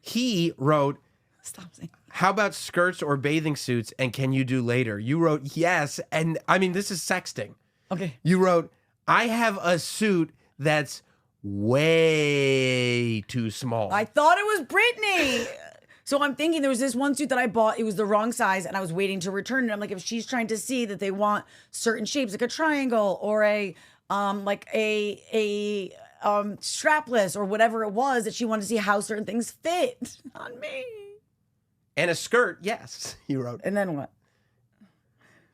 He wrote, Stop saying that. How about skirts or bathing suits and can you do later? You wrote, yes. And I mean, this is sexting. Okay. You wrote, I have a suit that's way too small. I thought it was Brittany. So I'm thinking there was this one suit that I bought. It was the wrong size, and I was waiting to return it. I'm like, if she's trying to see that they want certain shapes, like a triangle or a strapless or whatever it was, that she wanted to see how certain things fit on me. And a skirt, yes. You wrote. And then what?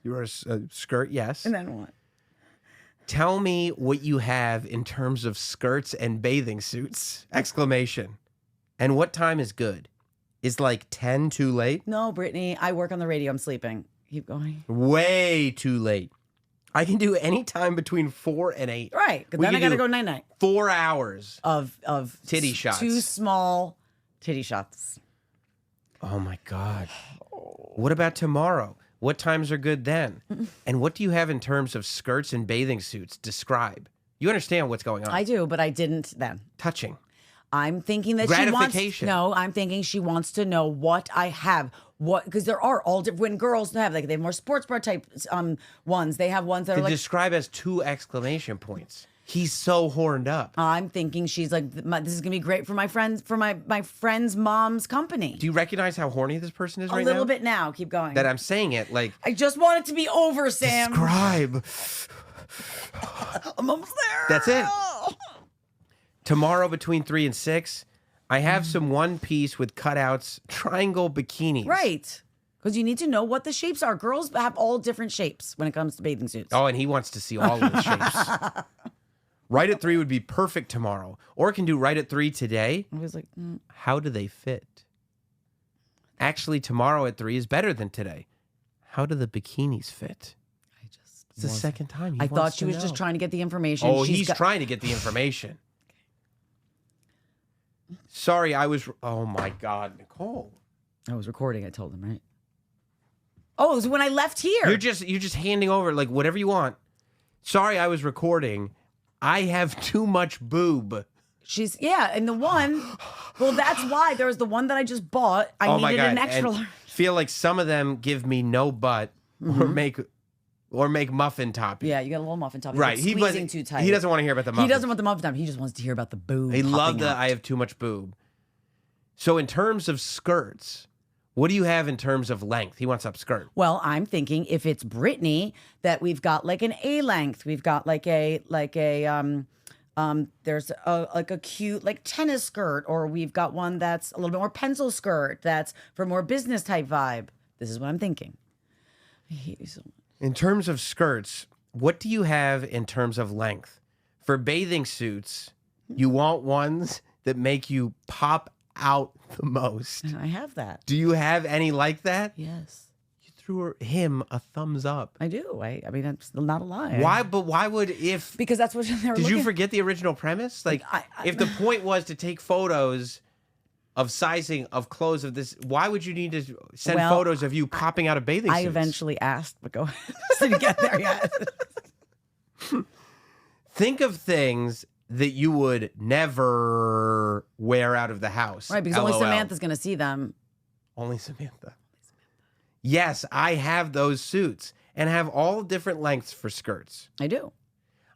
You wrote a skirt, yes. And then what? Tell me what you have in terms of skirts and bathing suits! Exclamation. And what time is good? Is like 10 too late? No, Brittany, I work on the radio. I'm sleeping. Keep going. Way too late. I can do any time between 4 and 8. Right. Because then I got to go night-night. 4 hours of titty shots. 2 small titty shots. Oh, my God. What about tomorrow? What times are good then? And what do you have in terms of skirts and bathing suits? Describe. You understand what's going on. I do, but I didn't then. Touching. I'm thinking that she wants. No, I'm thinking she wants to know what I have. What, because there are all different. When girls have, like, they have more sports bra type ones. They have ones that are like. Describe as 2 exclamation points. He's so horned up. I'm thinking she's like, this is gonna be great for my friends, for my friend's mom's company. Do you recognize how horny this person is right now? A little bit now. Keep going. That I'm saying it like. I just want it to be over, Sam. Describe. I'm almost there. That's it. Tomorrow between 3 and 6, I have some one piece with cutouts triangle bikinis. Right. Because you need to know what the shapes are. Girls have all different shapes when it comes to bathing suits. Oh, and he wants to see all of the shapes. Right at 3 would be perfect tomorrow. Or can do right at 3 today. I was like, How do they fit? Actually, tomorrow at 3 is better than today. How do the bikinis fit? It's the second time. I thought she was just trying to get the information. Oh, he's trying to get the information. Sorry, oh my God, Nicole. I was recording, I told him, right? Oh, it was when I left here. You're just handing over like whatever you want. Sorry, I was recording. I have too much boob. And the one, well, that's why there was the one that I just bought. I needed an extra large. Feel like some of them give me no butt or make muffin topping. Yeah, you got a little muffin topping. Right. He's squeezing too tight. He doesn't want to hear about the muffin. He doesn't want the muffin topping. He just wants to hear about the boob. He loved that out. I have too much boob. So in terms of skirts, what do you have in terms of length? He wants up skirt. Well, I'm thinking if it's Brittany, that we've got like an A length. We've got there's a cute like tennis skirt, or we've got one that's a little bit more pencil skirt that's for more business type vibe. This is what I'm thinking. I hate you so much. In terms of skirts, what do you have in terms of length? For bathing suits, you want ones that make you pop out the most. I have that. Do you have any like that? Yes. You threw him a thumbs up. I do. I mean, that's not a lie. Why? But why would if? Because that's what they were Did looking. you forget the original premise? Like, if the point was to take photos of sizing of clothes of this, why would you need to send photos of you popping out of bathing suits? I eventually asked, but go ahead. Didn't get there yet. Think of things that you would never wear out of the house. Right, because only Samantha's going to see them. Only Samantha. Yes, I have those suits and have all different lengths for skirts. I do.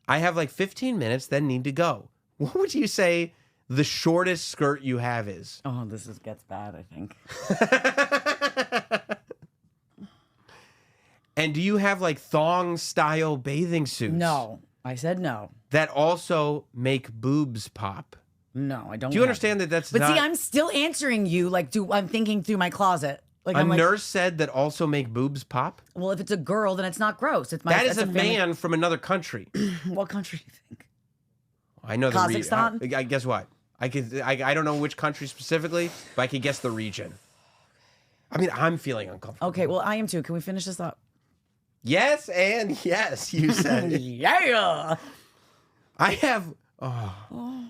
I have like 15 minutes, then need to go. What would you say the shortest skirt you have is? Oh, gets bad, I think. And do you have like thong style bathing suits? No, I said no. That also make boobs pop. No, I don't. Do you understand that that's But not... see, I'm still answering you like I'm thinking through my closet. Like a nurse said that also make boobs pop? Well, if it's a girl, then it's not gross. That is a man from another country. What country do you think? I know the Kazakhstan? region. I guess what? I don't know which country specifically, but I could guess the region. I mean, I'm feeling uncomfortable. Okay, well, I am too. Can we finish this up? Yes, and yes, you said. Yeah. I have. Oh.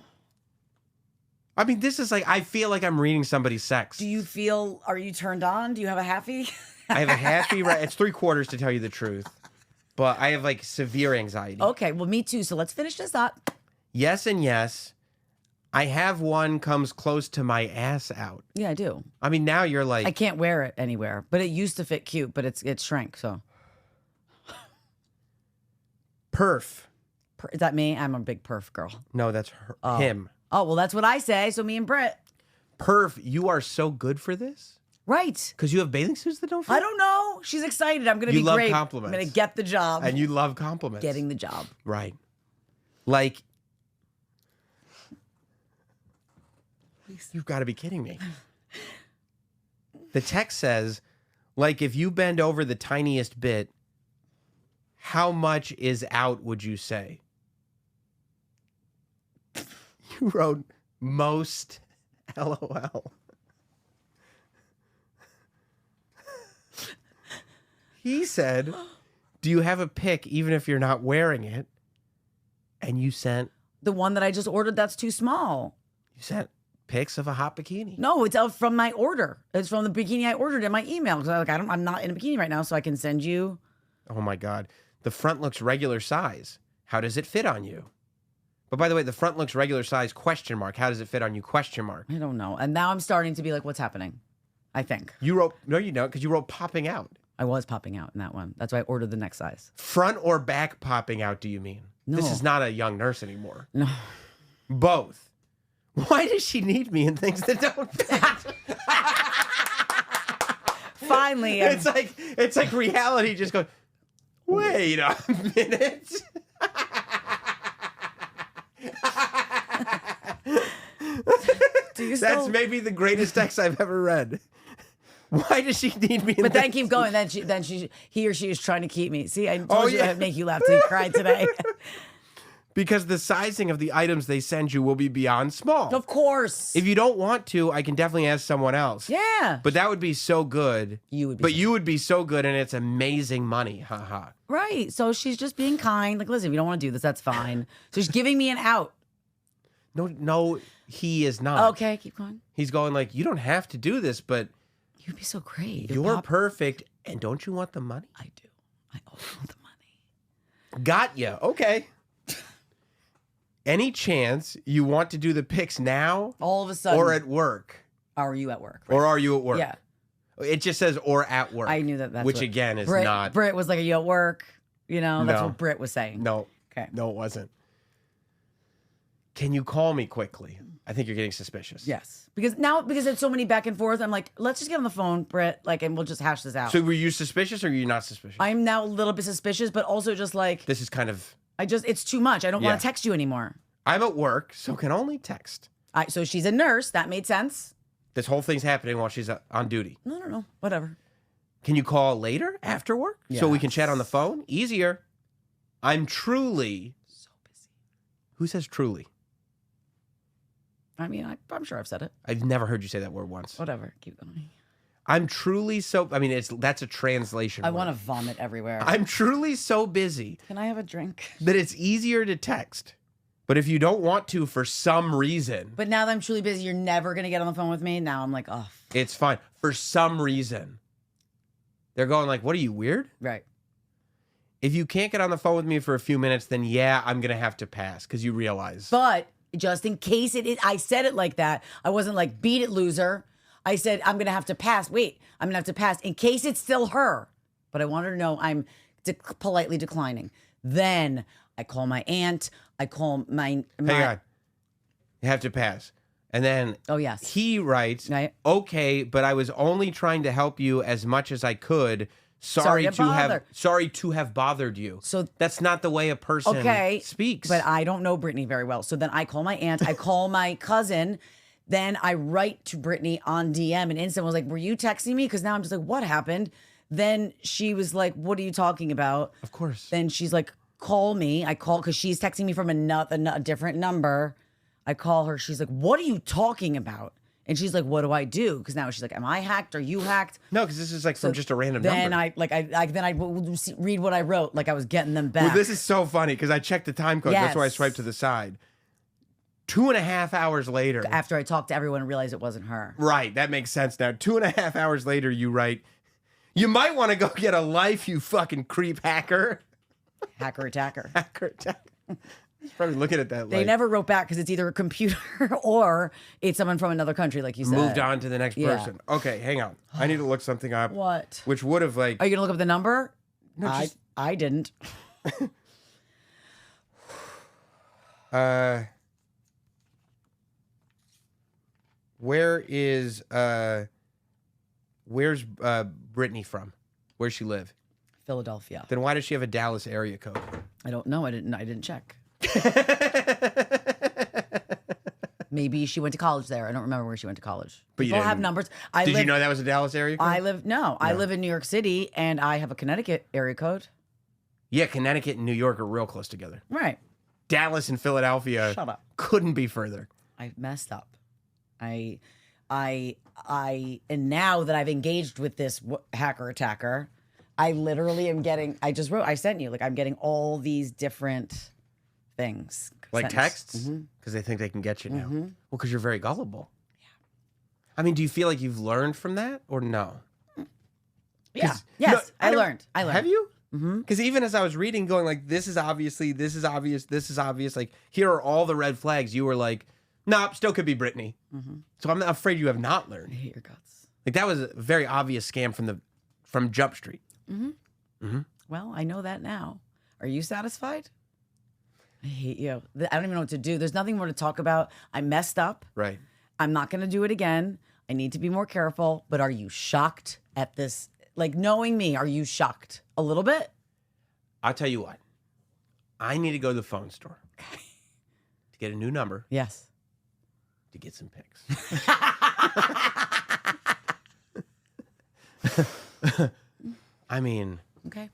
I mean, this is like, I feel like I'm reading somebody's sex. Are you turned on? Do you have a halfie? I have a halfie, right? It's 3/4 to tell you the truth. But I have like severe anxiety. Okay, well, me too. So let's finish this up. Yes and yes. I have one comes close to my ass out. Yeah, I do. I mean, now you're like. I can't wear it anywhere, but it used to fit cute, but it shrank, so. Perf. Is that me? I'm a big perf girl. No, that's him. Oh, well, that's what I say. So me and Britt. Perf, you are so good for this? Right. Because you have bathing suits that don't fit? I don't know. She's excited. I'm going to be love great. compliments. I'm going to get the job. And you love compliments. Getting the job. Right. Like, you've got to be kidding me. The text says, like, if you bend over the tiniest bit, how much is out, would you say? You wrote most LOL. He said, do you have a pic even if you're not wearing it? And you sent... The one that I just ordered, that's too small. You sent pics of a hot bikini. No, it's out from my order. It's from the bikini I ordered in my email. Because I'm not in a bikini right now, so I can send you... Oh my God. The front looks regular size. How does it fit on you? But by the way, the front looks regular size, question mark. How does it fit on you, question mark? I don't know. And now I'm starting to be like, what's happening? I think. You wrote, no, you don't, because you wrote popping out. I was popping out in that one. That's why I ordered the next size. Front or back popping out, do you mean? No. This is not a young nurse anymore. No. Both. Why does she need me in things that don't fit? Finally. It's like reality just going, wait a minute. That's maybe the greatest text I've ever read. Why does she need me? But then keep going. Then he or she is trying to keep me. See, I told you I'd make you laugh till you cried today. Because the sizing of the items they send you will be beyond small. Of course. If you don't want to, I can definitely ask someone else. Yeah. But that would be so good. You would be. But you would be so good, and it's amazing money. Haha. Right. So she's just being kind. Like, listen, if you don't want to do this, that's fine. So she's giving me an out. No, he is not. Okay, keep going. He's going like, you don't have to do this, but You'd be so great. you're perfect, and don't you want the money? I do. I always want the money. Got ya. Okay. Any chance you want to do the picks now? All of a sudden. Or at work? Are you at work? Or are you at work? Yeah. It just says or at work. I knew that's which what, again is Britt, not. Britt was like, are you at work? You know, that's No. what Britt was saying. No. Okay. No, it wasn't. Can you call me quickly? I think you're getting suspicious. Yes. Because there's so many back and forth, I'm like, let's just get on the phone, Britt, and we'll just hash this out. So were you suspicious or are you not suspicious? I'm now a little bit suspicious, but also just like, This is kind of. it's too much. I don't want Yeah. to text you anymore. I'm at work, so can only text. So she's a nurse. That made sense. This whole thing's happening while she's on duty. No. Whatever. Can you call later after work so we can chat on the phone? Easier. I'm truly. So busy. Who says truly? I mean, I'm sure I've said it. I've never heard you say that word once. Whatever. Keep going. I'm truly so. I mean, that's a translation. I word. want to vomit everywhere. I'm truly so busy Can I have a drink? that it's easier to text. But if you don't want to for some reason, But now that I'm truly busy, you're never going to get on the phone with me. Now I'm like, oh, it's fine. For some reason, they're going like, "What are you, weird?" right. If you can't get on the phone with me for a few minutes, then yeah, I'm gonna have to pass because you realize. But just in case it is, I said it like that. I wasn't like, beat it, loser. I said, I'm going to have to pass. Wait, I'm going to have to pass in case it's still her. But I want her to know I'm politely declining. Then I call my aunt. I call my. Hang on. You have to pass. And then Oh, yes. he writes, Right. okay, but I was only trying to help you as much as I could. Sorry to have bothered you. So that's not the way a person speaks. But I don't know Brittany very well. So then I call my aunt. I call my cousin. Then I write to Brittany on DM and instant was like, were you texting me? Because now I'm just like, what happened? Then she was like, what are you talking about? Of course. Then she's like, call me. I call because she's texting me from a different number. I call her. She's like, what are you talking about? And she's like, what do I do? Because now she's like, am I hacked? Are you hacked? No, because this is like from just a random then number. I read what I wrote, like I was getting them back. Well, this is so funny because I checked the time code. That's why I Yes. swiped to the side. 2.5 hours later. After I talked to everyone and realized it wasn't her. Right, that makes sense now. 2.5 hours later, you write, you might want to go get a life, you fucking creep hacker. Hacker attacker. Hacker attacker. He's probably looking at that. They like, never wrote back because it's either a computer or it's someone from another country, like you said. moved on to the next Yeah. person. Okay, hang on. I need to look something up. What? Which would have like. Are you gonna look up the number? No, just- I didn't. Where's Brittany from? Where's she live? Philadelphia. Then why does she have a Dallas area code? I don't know. I didn't check. Maybe she went to college there. I don't remember where she went to college. But you People have didn't- numbers. Did you know that was a Dallas area code? I live in New York City and I have a Connecticut area code. Yeah, Connecticut and New York are real close together. Right. Dallas and Philadelphia Shut up. couldn't be further. I messed up. And now that I've engaged with this hacker attacker, I literally am getting, I sent you, like I'm getting all these different things. Like sent. texts? Because they think they can get you now. Well, because you're very gullible. Yeah. I mean, do you feel like you've learned from that or no? Yeah. Yes. No, I learned. Have you? Because even as I was reading, going like, this is obvious. Like, here are all the red flags. You were like, nope, still could be Brittany. So I'm not afraid you have not I learned. hate your guts. Like that was a very obvious scam from Jump Street. Well, I know that now. Are you satisfied? I hate you. I don't even know what to do. There's nothing more to talk about. I messed up. Right. I'm not going to do it again. I need to be more careful. But are you shocked at this? Like, knowing me, are you shocked? A little bit? I'll tell you what. I need to go to the phone store to get a new number Yes. to get some pics. I mean, Okay.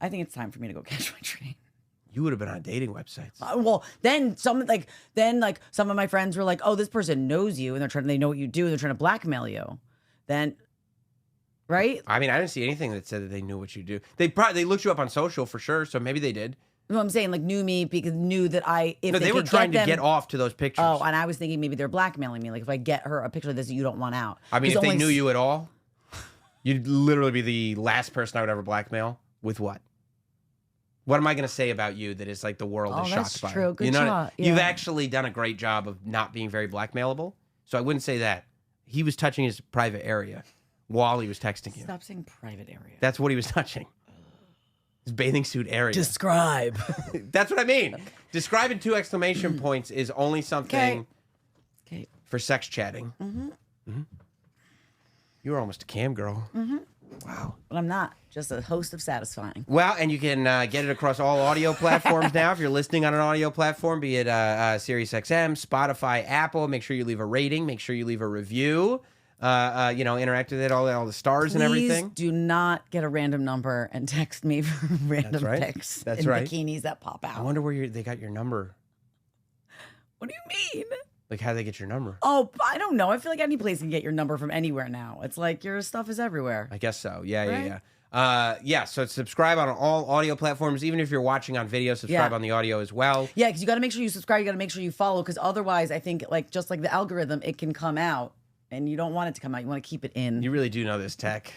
I think it's time for me to go catch my train. you would have been on dating websites. Well, then some of my friends were like, "Oh, this person knows you, and they know what you do, and they're trying to blackmail you." Then, right? I mean, I didn't see anything that said that they knew what you do. They looked you up on social for sure, so maybe they did. No, I'm saying like knew me because knew that if they were trying to get off to those pictures. Oh, and I was thinking maybe they're blackmailing me. Like if I get her a picture of this that you don't want out. I mean, 'Cause if they knew you at all, you'd literally be the last person I would ever blackmail. With what? What am I going to say about you that is like the world is that's shocked by? true. Good you know, shot. You've Yeah. actually done a great job of not being very blackmailable. So I wouldn't say that. He was touching his private area while he was texting you. Stop saying private area. That's what he was touching. His bathing suit area. Describe. That's what I mean. Describing 2 exclamation points is only something Okay. for sex chatting. Mm-hmm. You were almost a cam girl. Mm-hmm. Wow. But I'm not. Just a host of satisfying. Well, and you can get it across all audio platforms now. If you're listening on an audio platform, be it SiriusXM, Spotify, Apple, make sure you leave a rating. Make sure you leave a review. Interact with it, all the stars and everything. Please do not get a random number and text me for random right. pics That's in right. bikinis that pop out. I wonder where they got your number. What do you mean? Like, how they get your number? Oh, I don't know. I feel like any place can get your number from anywhere now. It's like your stuff is everywhere. I guess so. Yeah, Right? yeah. So subscribe on all audio platforms. Even if you're watching on video, subscribe Yeah. on the audio as well. Yeah, because you got to make sure you subscribe. You got to make sure you follow, because otherwise, I think just like the algorithm, it can come out, and you don't want it to come out. You want to keep it in. You really do know this tech.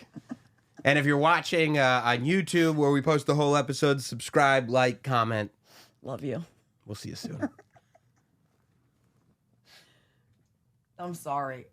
And if you're watching on YouTube, where we post the whole episode, subscribe, like, comment. Love you. We'll see you soon. I'm sorry.